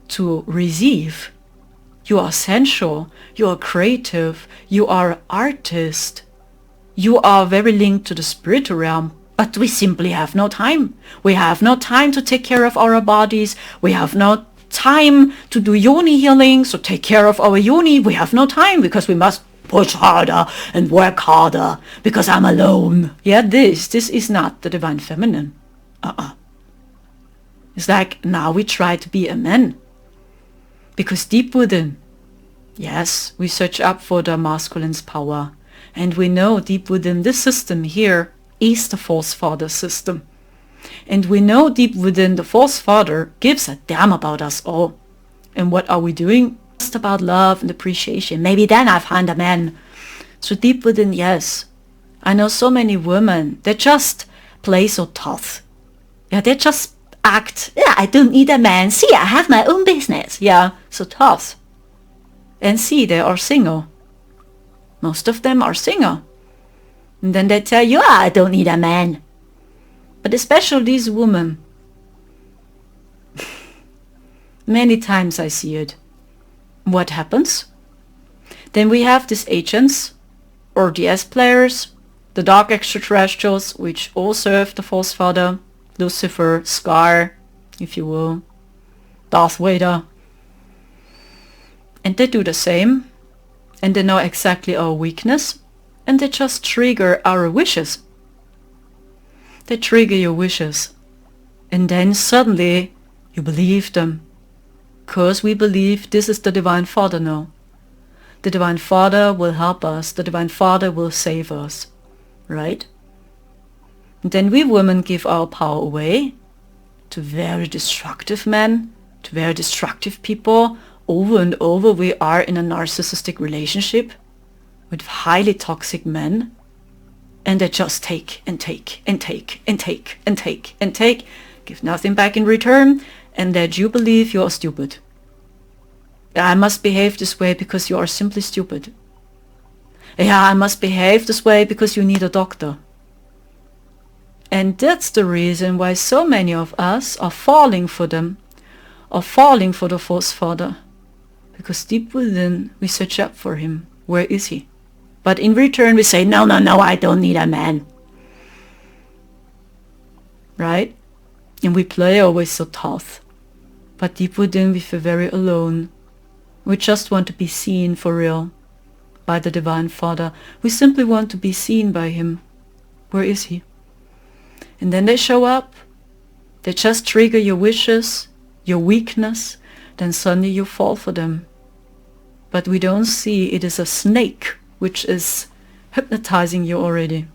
to receive. You are sensual, you are creative, you are artist. You are very linked to the spiritual realm, but we simply have no time. We have no time to take care of our bodies. We have no time to do yoni healing, so take care of our yoni. We have no time because we must push harder and work harder because I'm alone. Yeah, this is not the divine feminine. It's like now we try to be a man. Because deep within, yes, we search up for the masculine's power. And we know deep within this system here is the false father system. And we know deep within the false father gives a damn about us all. And what are we doing? Just about love and appreciation. Maybe then I find a man. So deep within, yes. I know so many women, they just play so tough. Yeah, they just act, yeah, I don't need a man. See, I have my own business. Yeah, so tough. And see, they are single. Most of them are single. And then they tell you, I don't need a man. But especially these women. Many times I see it. What happens? Then we have these agents, or DS players, the dark extraterrestrials, which all serve the false father, Lucifer, Scar, if you will, Darth Vader. And they do the same, and they know exactly our weakness, and they just trigger our wishes. They trigger your wishes, and then suddenly you believe them, because we believe this is the Divine Father now. The Divine Father will help us, the Divine Father will save us, right? And then we women give our power away to very destructive men, to very destructive people. Over and over we are in a narcissistic relationship with highly toxic men, and they just take and take and take and take and take and take, give nothing back in return, and that you believe you are stupid. I must behave this way because you are simply stupid. Yeah, I must behave this way because you need a doctor. And that's the reason why so many of us are falling for them, are falling for the false father. Because deep within we search up for him. Where is he? But in return we say, no, no, no, I don't need a man. Right? And we play always so tough. But deep within we feel very alone. We just want to be seen for real by the Divine Father. We simply want to be seen by him. Where is he? And then they show up. They just trigger your wishes, your weakness. Then suddenly you fall for them. But we don't see it is a snake which is hypnotizing you already.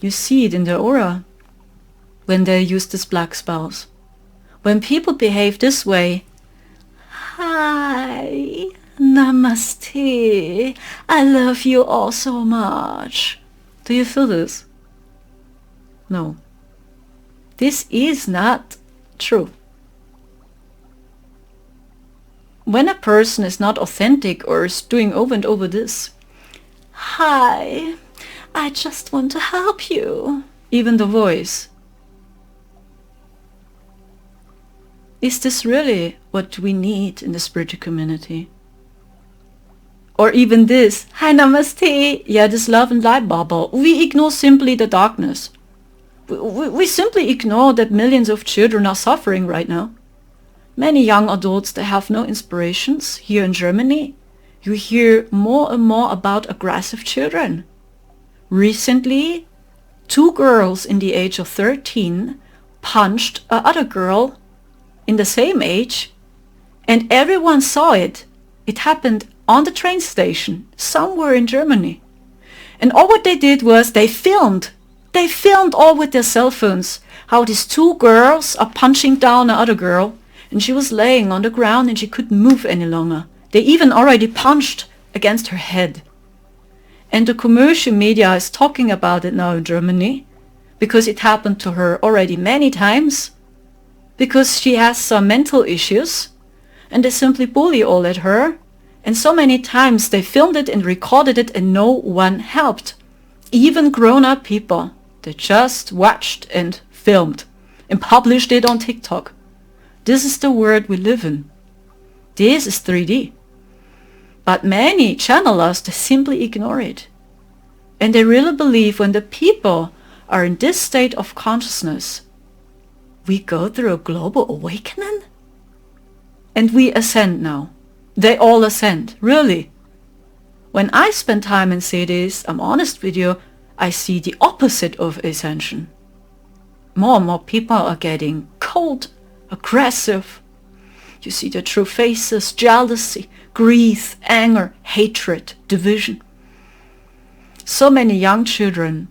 You see it in their aura when they use this black spells. When people behave this way, hi, namaste, I love you all so much. Do you feel this? No. This is not true. When a person is not authentic or is doing over and over this, hi, I just want to help you. Even the voice. Is this really what we need in the spiritual community? Or even this, hi, namaste, yeah, this love and light bubble. We ignore simply the darkness. We simply ignore that millions of children are suffering right now. Many young adults, they have no inspirations. Here in Germany, you hear more and more about aggressive children. Recently, 2 girls in the age of 13 punched another girl in the same age, and everyone saw it. It happened on the train station, somewhere in Germany. And all what they did was they filmed. They filmed all with their cell phones, how these 2 girls are punching down another girl. And she was laying on the ground and she couldn't move any longer. They even already punched against her head. And the commercial media is talking about it now in Germany because it happened to her already many times. Because she has some mental issues and they simply bully all at her. And so many times they filmed it and recorded it and no one helped. Even grown-up people, they just watched and filmed and published it on TikTok. This is the world we live in. This is 3D. But many channelers, they simply ignore it. And they really believe when the people are in this state of consciousness, we go through a global awakening? And we ascend now. They all ascend, really. When I spend time in cities, I'm honest with you, I see the opposite of ascension. More and more people are getting cold, aggressive. You see their true faces, jealousy, greed, anger, hatred, division. So many young children,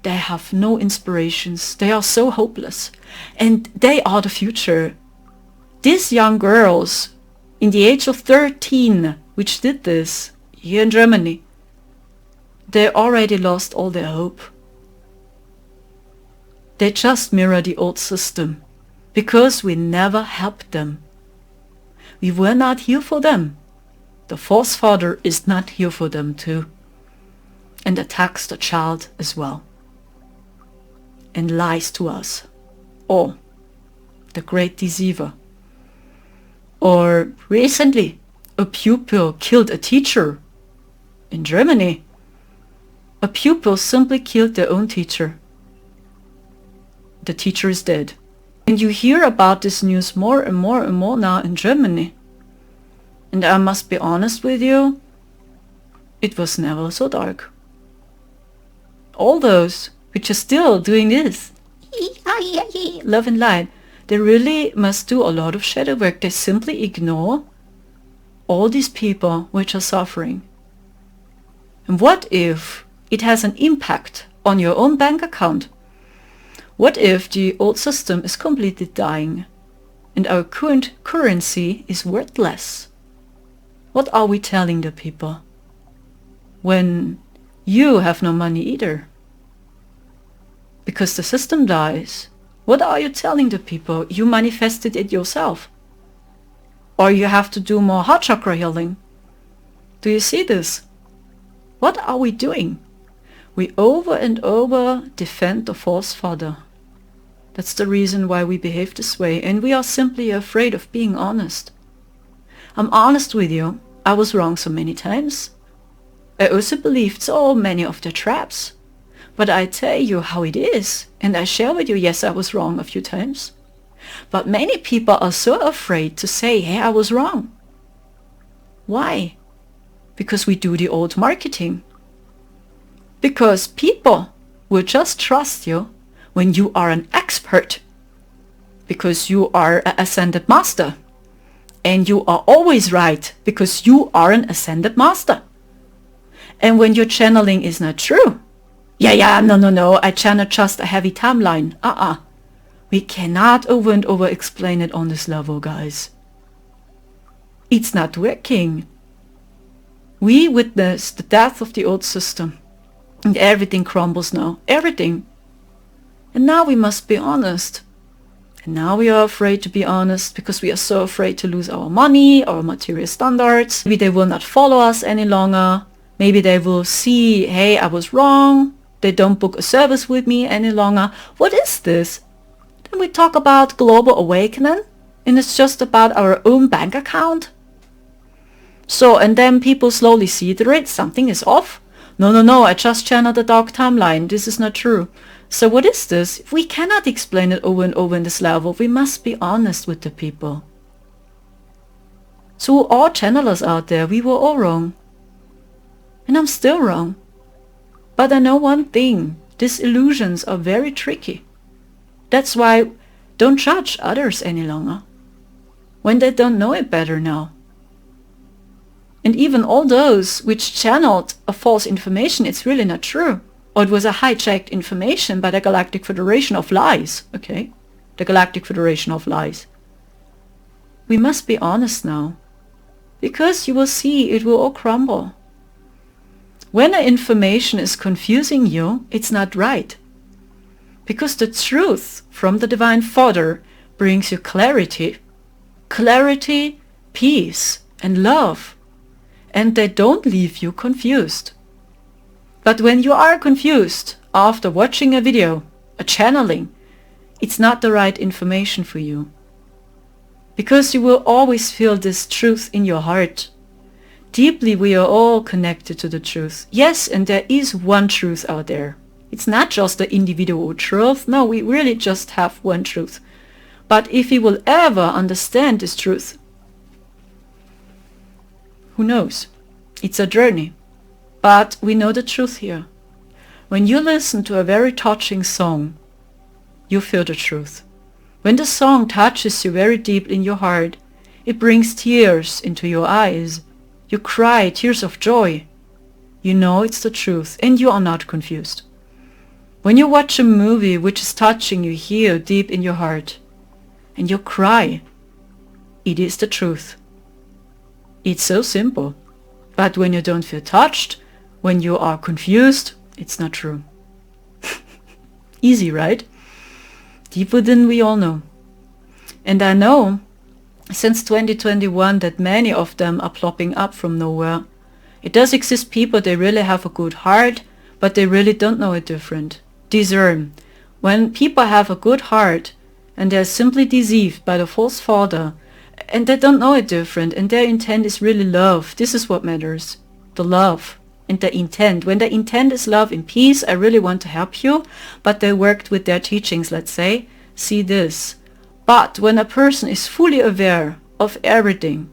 they have no inspirations. They are so hopeless. And they are the future. These young girls, in the age of 13, which did this here in Germany, they already lost all their hope. They just mirror the old system, because we never helped them. We were not here for them. The false father is not here for them too, and attacks the child as well, and lies to us. Or the great deceiver. Or recently, a pupil killed a teacher in Germany. A pupil simply killed their own teacher. The teacher is dead. And you hear about this news more and more and more now in Germany. And I must be honest with you, it was never so dark. All those which are still doing this, love and light, they really must do a lot of shadow work. They simply ignore all these people which are suffering. And what if it has an impact on your own bank account? What if the old system is completely dying and our current currency is worthless? What are we telling the people when you have no money either? Because the system dies, what are you telling the people? You manifested it yourself. Or you have to do more heart chakra healing. Do you see this? What are we doing? We over and over defend the false father. That's the reason why we behave this way, and we are simply afraid of being honest. I'm honest with you, I was wrong so many times. I also believed so many of the traps. But I tell you how it is, and I share with you, yes, I was wrong a few times. But many people are so afraid to say, hey, I was wrong. Why? Because we do the old marketing. Because people will just trust you when you are an expert, because you are an ascended master, and you are always right because you are an ascended master. And when your channeling is not true, no, I channel just a heavy timeline. We cannot over and over explain it on this level, guys. It's not working. We witnessed the death of the old system, and everything crumbles now, everything. And now we must be honest. And now we are afraid to be honest because we are so afraid to lose our money, our material standards. Maybe they will not follow us any longer. Maybe they will see, hey, I was wrong. They don't book a service with me any longer. What is this? Then we talk about global awakening, and it's just about our own bank account. So, and then people slowly see through it. Something is off. No, I just channeled the dark timeline. This is not true. So what is this? If we cannot explain it over and over in this level, we must be honest with the people. So all channelers out there, we were all wrong. And I'm still wrong. But I know one thing. These illusions are very tricky. That's why don't judge others any longer, when they don't know it better now. And even all those which channeled a false information, it's really not true. Or it was a hijacked information by the Galactic Federation of Lies. Okay? The Galactic Federation of Lies. We must be honest now. Because you will see it will all crumble. When the information is confusing you, it's not right. Because the truth from the Divine Father brings you clarity. Clarity, peace, and love. And they don't leave you confused. But when you are confused after watching a video, a channeling, it's not the right information for you. Because you will always feel this truth in your heart. Deeply we are all connected to the truth. Yes, and there is one truth out there. It's not just the individual truth. No, we really just have one truth. But if we will ever understand this truth, who knows? It's a journey. But we know the truth here. When you listen to a very touching song, you feel the truth. When the song touches you very deep in your heart, it brings tears into your eyes. You cry tears of joy. You know it's the truth and you are not confused. When you watch a movie which is touching you here deep in your heart and you cry, it is the truth. It's so simple. But when you don't feel touched, when you are confused, it's not true. Easy, right? Deep within we all know. And I know since 2021 that many of them are plopping up from nowhere. It does exist people, they really have a good heart, but they really don't know it different. Discern. When people have a good heart and they are simply deceived by the false father and they don't know it different and their intent is really love, this is what matters. The love and the intent. When the intent is love and peace, I really want to help you, but they worked with their teachings, let's say, see this. But when a person is fully aware of everything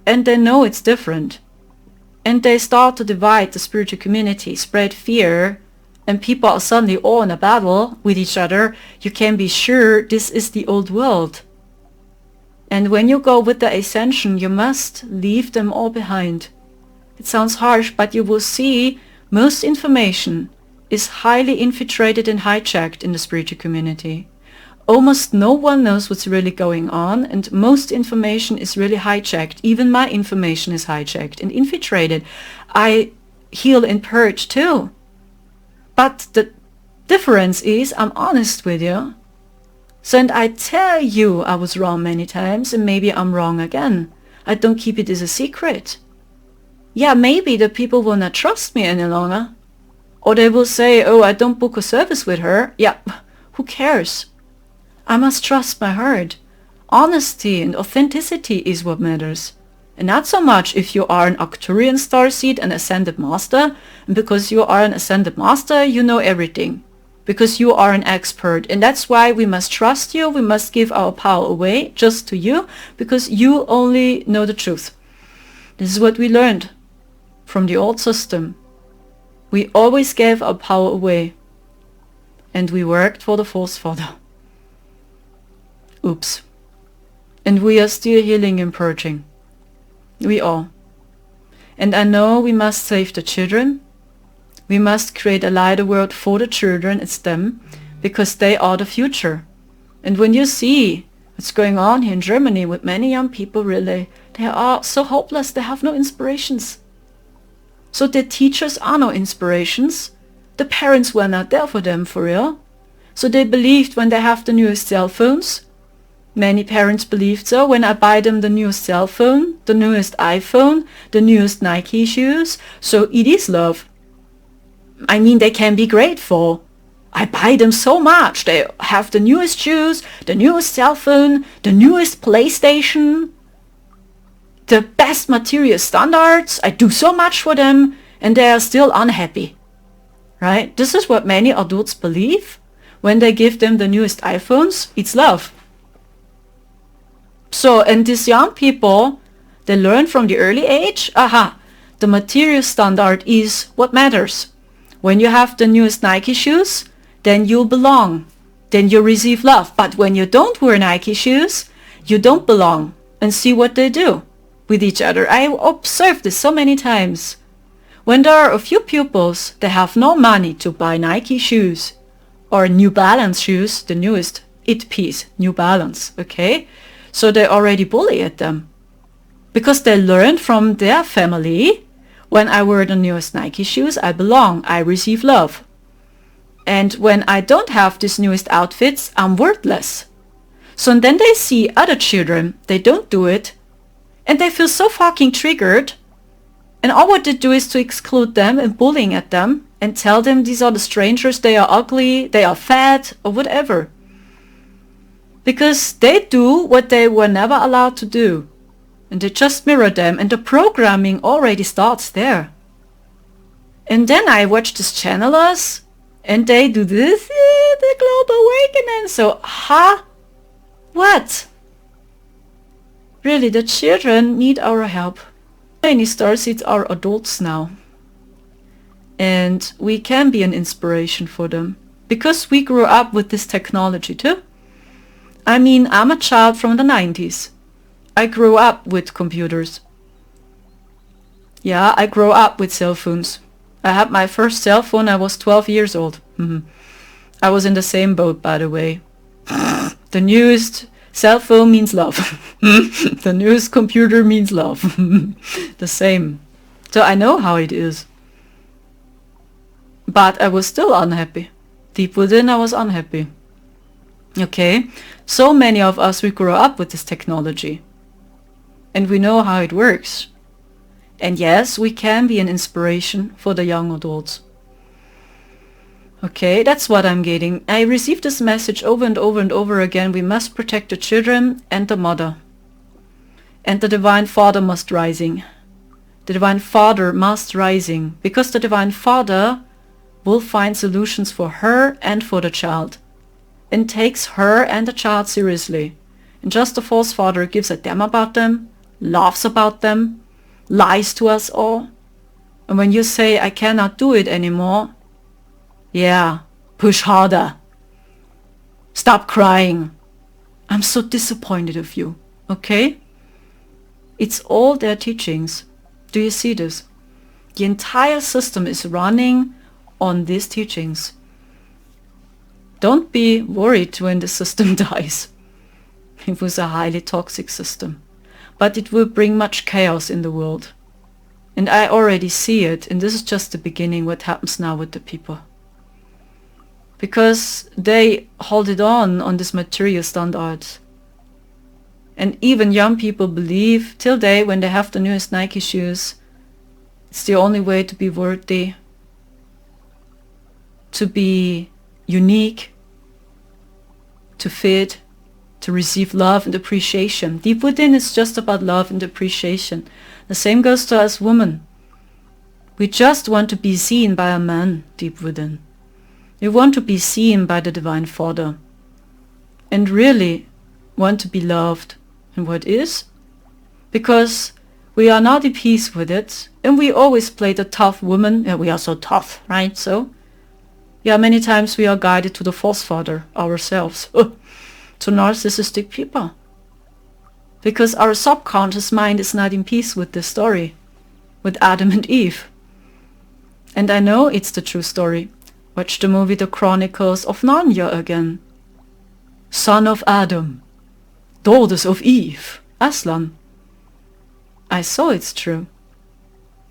and they know it's different and they start to divide the spiritual community, spread fear, and people are suddenly all in a battle with each other, you can be sure this is the old world. And when you go with the ascension, you must leave them all behind. It sounds harsh, but you will see most information is highly infiltrated and hijacked in the spiritual community. Almost no one knows what's really going on, and most information is really hijacked. Even my information is hijacked and infiltrated. I heal and purge too. But the difference is I'm honest with you. So, and I tell you I was wrong many times and maybe I'm wrong again. I don't keep it as a secret. Yeah, maybe the people will not trust me any longer. Or they will say, oh, I don't book a service with her. Yeah, who cares? I must trust my heart. Honesty and authenticity is what matters. And not so much if you are an Arcturian starseed, an ascended master, and because you are an ascended master, you know everything. Because you are an expert, and that's why we must trust you, we must give our power away just to you, because you only know the truth. This is what we learned from the old system. We always gave our power away, and we worked for the false father. Oops. And we are still healing and purging. We are. And I know we must save the children. We must create a lighter world for the children, it's them, because they are the future. And when you see what's going on here in Germany with many young people, really, they are so hopeless, they have no inspirations. So their teachers are no inspirations. The parents were not there for them, for real. So they believed when they have the newest cell phones. Many parents believed so. When I buy them the newest cell phone, the newest iPhone, the newest Nike shoes, so it is love. I mean, they can be grateful. I buy them so much. They have the newest shoes, the newest cell phone, the newest PlayStation, the best material standards. I do so much for them and they are still unhappy. Right? This is what many adults believe. When they give them the newest iPhones, it's love. So, and these young people, they learn from the early age, the material standard is what matters. When you have the newest Nike shoes, then you belong. Then you receive love. But when you don't wear Nike shoes, you don't belong. And see what they do with each other. I observed this so many times. When there are a few pupils, they have no money to buy Nike shoes or New Balance shoes, the newest it piece, New Balance, okay? So they already bully at them because they learned from their family, when I wear the newest Nike shoes, I belong, I receive love. And when I don't have these newest outfits, I'm worthless. So then they see other children, they don't do it, and they feel so fucking triggered. And all what they do is to exclude them and bullying at them and tell them these are the strangers, they are ugly, they are fat, or whatever. Because they do what they were never allowed to do. And they just mirror them, and the programming already starts there. And then I watch these channelers, and they do this, the global awakening. So, what? Really, the children need our help. Many starseeds are adults now. And we can be an inspiration for them. Because we grew up with this technology too. I mean, I'm a child from the 90s. I grew up with computers. Yeah, I grew up with cell phones. I had my first cell phone, I was 12 years old. I was in the same boat, by the way. The newest cell phone means love. The newest computer means love. The same. So I know how it is. But I was still unhappy. Deep within I was unhappy. Okay, so many of us, we grew up with this technology. And we know how it works. And yes, we can be an inspiration for the young adults. Okay, that's what I'm getting. I received this message over and over and over again. We must protect the children and the mother. And the Divine Father must rising. The Divine Father must rising. Because the Divine Father will find solutions for her and for the child. And takes her and the child seriously. And just the false father gives a damn about them, laughs about them, lies to us all. And when you say, I cannot do it anymore, yeah, push harder. Stop crying. I'm so disappointed of you. Okay? It's all their teachings. Do you see this? The entire system is running on these teachings. Don't be worried when the system dies. It was a highly toxic system. But it will bring much chaos in the world. And I already see it, and this is just the beginning, what happens now with the people. Because they hold it on this material standards. And even young people believe, till day when they have the newest Nike shoes, it's the only way to be worthy, to be unique, to fit, to receive love and appreciation. Deep within, it's just about love and appreciation. The same goes to us women. We just want to be seen by a man deep within. We want to be seen by the Divine Father. And really want to be loved. And what is? Because we are not at peace with it. And we always play the tough woman. Yeah, we are so tough, right? So, yeah, many times we are guided to the false father ourselves. To narcissistic people. Because our subconscious mind is not in peace with this story. With Adam and Eve. And I know it's the true story. Watch the movie The Chronicles of Narnia again. Son of Adam. Daughters of Eve. Aslan. I saw it's true.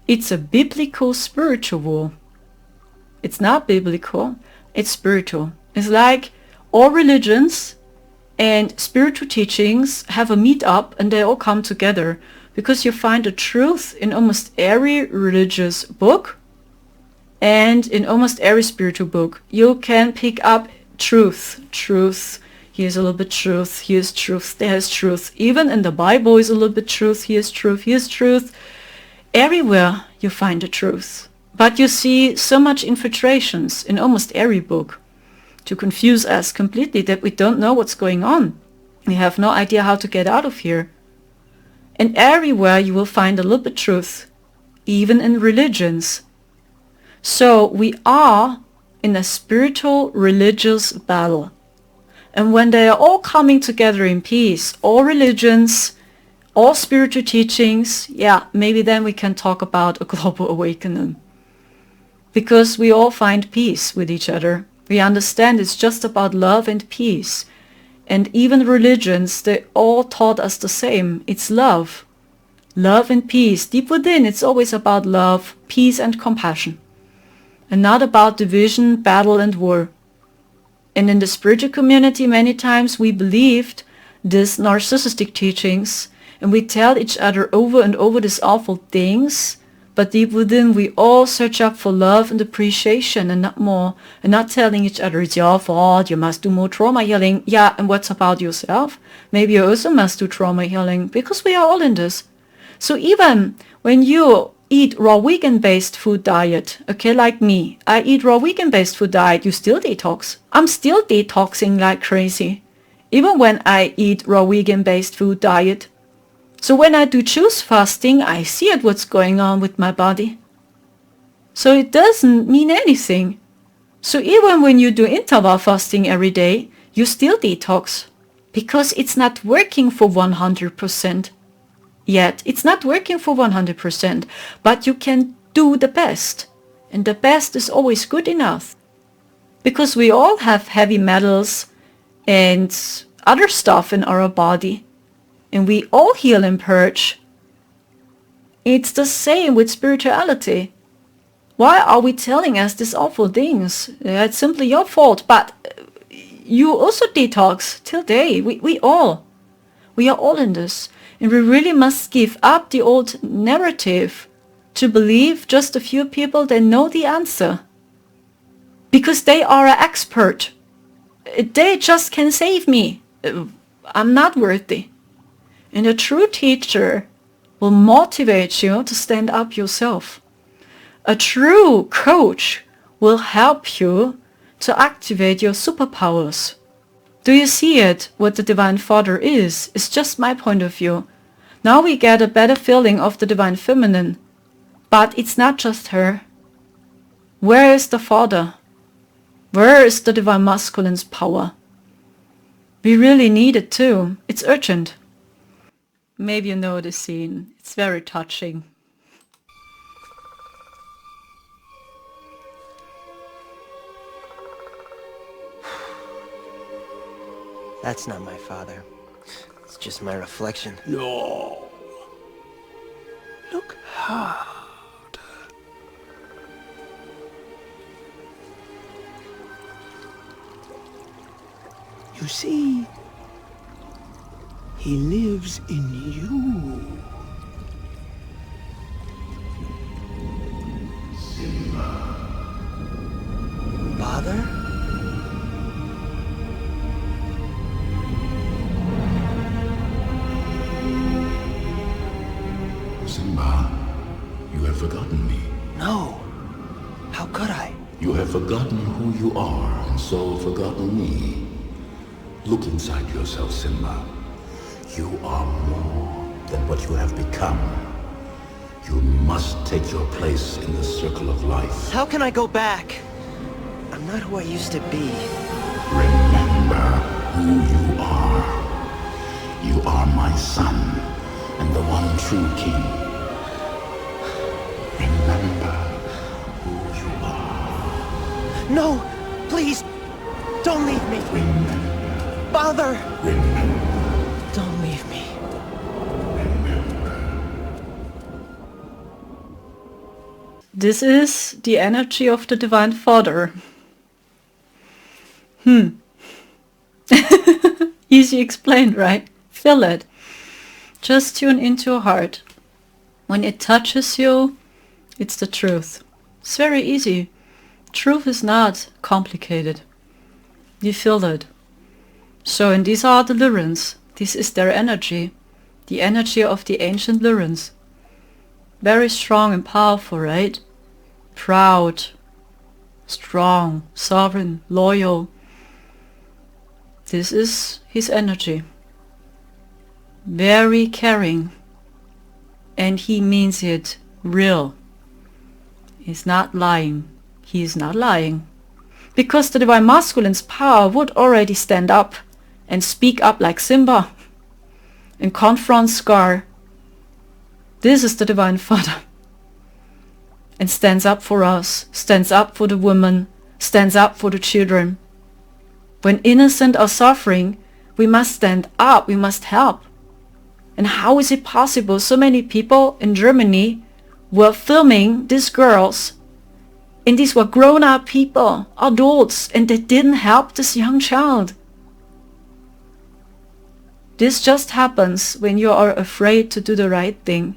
It's a biblical spiritual war. It's not biblical. It's spiritual. It's like all religions and spiritual teachings have a meet-up and they all come together because you find the truth in almost every religious book and in almost every spiritual book. You can pick up truth. Here's a little bit truth. Here's truth. There's truth. Even in the Bible is a little bit truth. Here's truth. Here's truth. Everywhere you find the truth. But you see so much infiltrations in almost every book to confuse us completely that we don't know what's going on. We have no idea how to get out of here. And everywhere you will find a little bit truth, even in religions. So we are in a spiritual religious battle. And when they are all coming together in peace, all religions, all spiritual teachings, yeah, maybe then we can talk about a global awakening. Because we all find peace with each other. We understand it's just about love and peace. And even religions, they all taught us the same. It's love. Love and peace. Deep within, it's always about love, peace and compassion. And not about division, battle and war. And in the spiritual community, many times we believed these narcissistic teachings and we tell each other over and over these awful things. But deep within, we all search up for love and appreciation and not more. And not telling each other, it's your fault, you must do more trauma healing. Yeah, and what's about yourself? Maybe you also must do trauma healing, because we are all in this. So even when you eat raw vegan-based food diet, okay, like me, I eat raw vegan-based food diet, you still detox. I'm still detoxing like crazy. Even when I eat raw vegan-based food diet. So when I do juice fasting, I see it what's going on with my body. So it doesn't mean anything. So even when you do interval fasting every day, you still detox. because it's not working for 100% yet. It's not working for 100%, but you can do the best. And the best is always good enough. Because we all have heavy metals and other stuff in our body. And we all heal and purge. It's the same with spirituality. Why are we telling us these awful things? It's simply your fault, but you also detox till day. We are all in this. And we really must give up the old narrative to believe just a few people that know the answer. Because they are an expert. They just can save me. I'm not worthy. And a true teacher will motivate you to stand up yourself. A true coach will help you to activate your superpowers. Do you see it, what the Divine Father is? It's just my point of view. Now we get a better feeling of the Divine Feminine. But it's not just her. Where is the Father? Where is the Divine Masculine's power? We really need it too. It's urgent. Maybe you know the scene. It's very touching. That's not my father. It's just my reflection. No. Look hard. You see, he lives in you. Simba. Father? Simba, you have forgotten me. No. How could I? You have forgotten who you are, and so forgotten me. Look inside yourself, Simba. You are more than what you have become. You must take your place in the circle of life. How can I go back? I'm not who I used to be. Remember who you are. You are my son, and the one true king. Remember who you are. No! Please! Don't leave me! Remember. Father! Remember. Don't leave me. Remember. This is the energy of the Divine Father. Easy explained, right? Feel it. Just tune into your heart. When it touches you, it's the truth. It's very easy. Truth is not complicated. You feel it. So, and these are the Lyrns. This is their energy. The energy of the ancient Lyrns. Very strong and powerful, right? Proud, strong, sovereign, loyal. This is his energy. Very caring. And he means it real. He's not lying. He is not lying. Because the Divine Masculine's power would already stand up and speak up like Simba and confront Scar. This is the Divine Father. And stands up for us, stands up for the women, stands up for the children. When innocent are suffering, we must stand up, we must help. And how is it possible so many people in Germany were filming these girls, and these were grown-up people, adults, and they didn't help this young child? This just happens when you are afraid to do the right thing.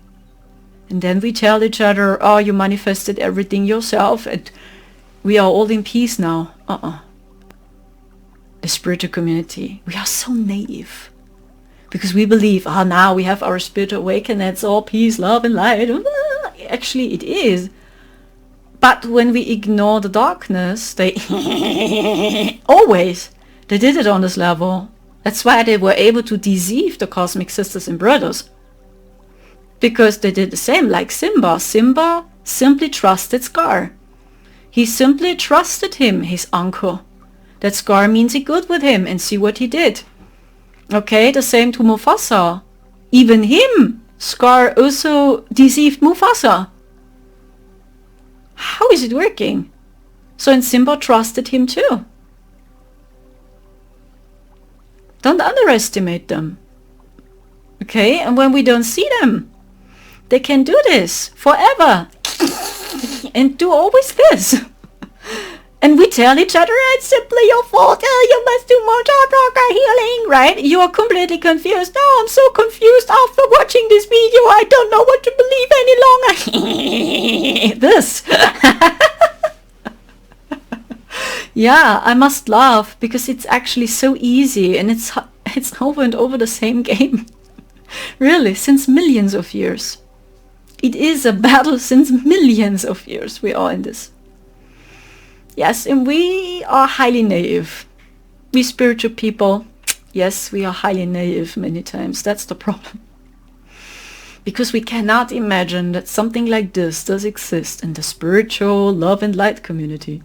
And then we tell each other, oh, you manifested everything yourself and we are all in peace now. The spiritual community, we are so naive. Because we believe, now we have our spiritual awakening, it's all peace, love and light. Actually, it is. But when we ignore the darkness, they always, they did it on this level. That's why they were able to deceive the cosmic sisters and brothers. Because they did the same, like Simba. Simba simply trusted Scar. He simply trusted him, his uncle. That Scar means it good with him, and see what he did. Okay, the same to Mufasa. Even him, Scar also deceived Mufasa. How is it working? So and Simba trusted him too. Don't underestimate them. Okay, and when we don't see them, they can do this forever. And do always this. And we tell each other, it's simply your fault, you must do more chakra healing, right? You are completely confused. No, I'm so confused after watching this video, I don't know what to believe any longer. This. Yeah, I must laugh, because it's actually so easy, and it's over and over the same game. Really, since millions of years. It is a battle since millions of years we are in this. Yes, and we are highly naive. We spiritual people, yes, we are highly naive many times. That's the problem. Because we cannot imagine that something like this does exist in the spiritual love and light community.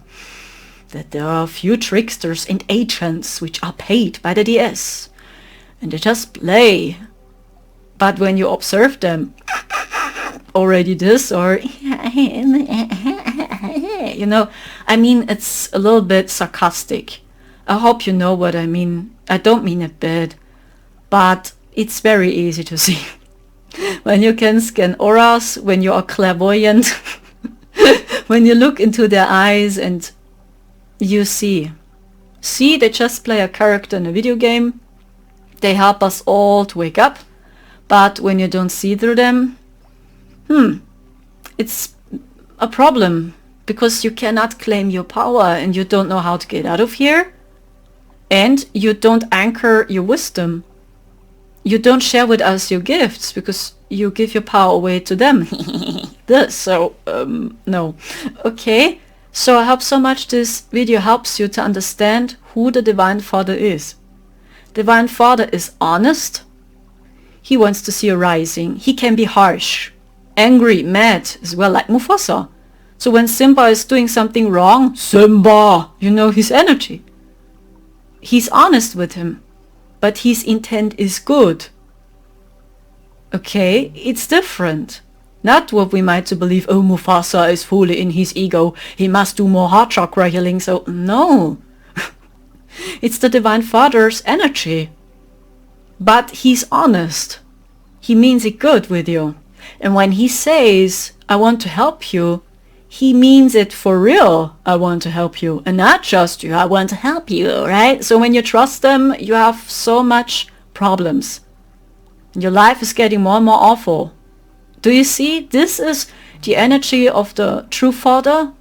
That there are a few tricksters and agents which are paid by the DS. And they just play. But when you observe them, already this or you know, I mean, it's a little bit sarcastic. I hope you know what I mean. I don't mean it bad, but it's very easy to see. When you can scan auras, when you are clairvoyant, when you look into their eyes and you see, they just play a character in a video game. They help us all to wake up, but when you don't see through them, it's a problem, because you cannot claim your power and you don't know how to get out of here, and you don't anchor your wisdom. You don't share with us your gifts because you give your power away to them. No. Okay, so I hope so much this video helps you to understand who the Divine Father is. Divine Father is honest. He wants to see a rising. He can be harsh, angry, mad, as well, like Mufasa. So when Simba is doing something wrong, Simba, you know his energy. He's honest with him, but his intent is good. Okay, it's different. Not what we might to believe, oh, Mufasa is fully in his ego, he must do more heart chakra healing, so no. It's the Divine Father's energy. But he's honest. He means it good with you. And when he says, I want to help you, he means it for real. I want to help you. And not just you, I want to help you, right? So when you trust them, you have so much problems. Your life is getting more and more awful. Do you see? This is the energy of the true father.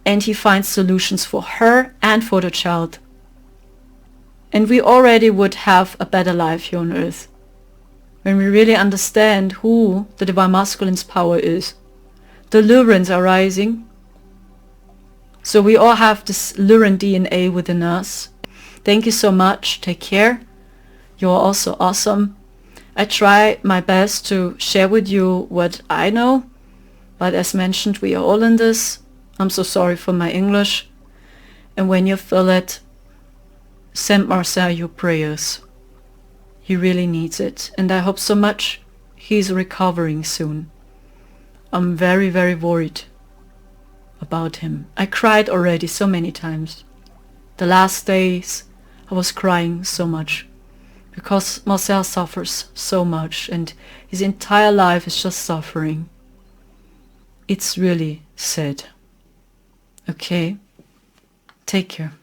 And he finds solutions for her and for the child. And we already would have a better life here on earth. When we really understand who the Divine Masculine's power is. The Lyrns are rising. So we all have this Lyrn DNA within us. Thank you so much. Take care. You're also awesome. I try my best to share with you what I know. But as mentioned, we are all in this. I'm so sorry for my English. And when you feel it, send Marcel your prayers. He really needs it. And I hope so much he's recovering soon. I'm very, very worried about him. I cried already so many times. The last days I was crying so much. Because Marcel suffers so much and his entire life is just suffering. It's really sad. Okay? Take care.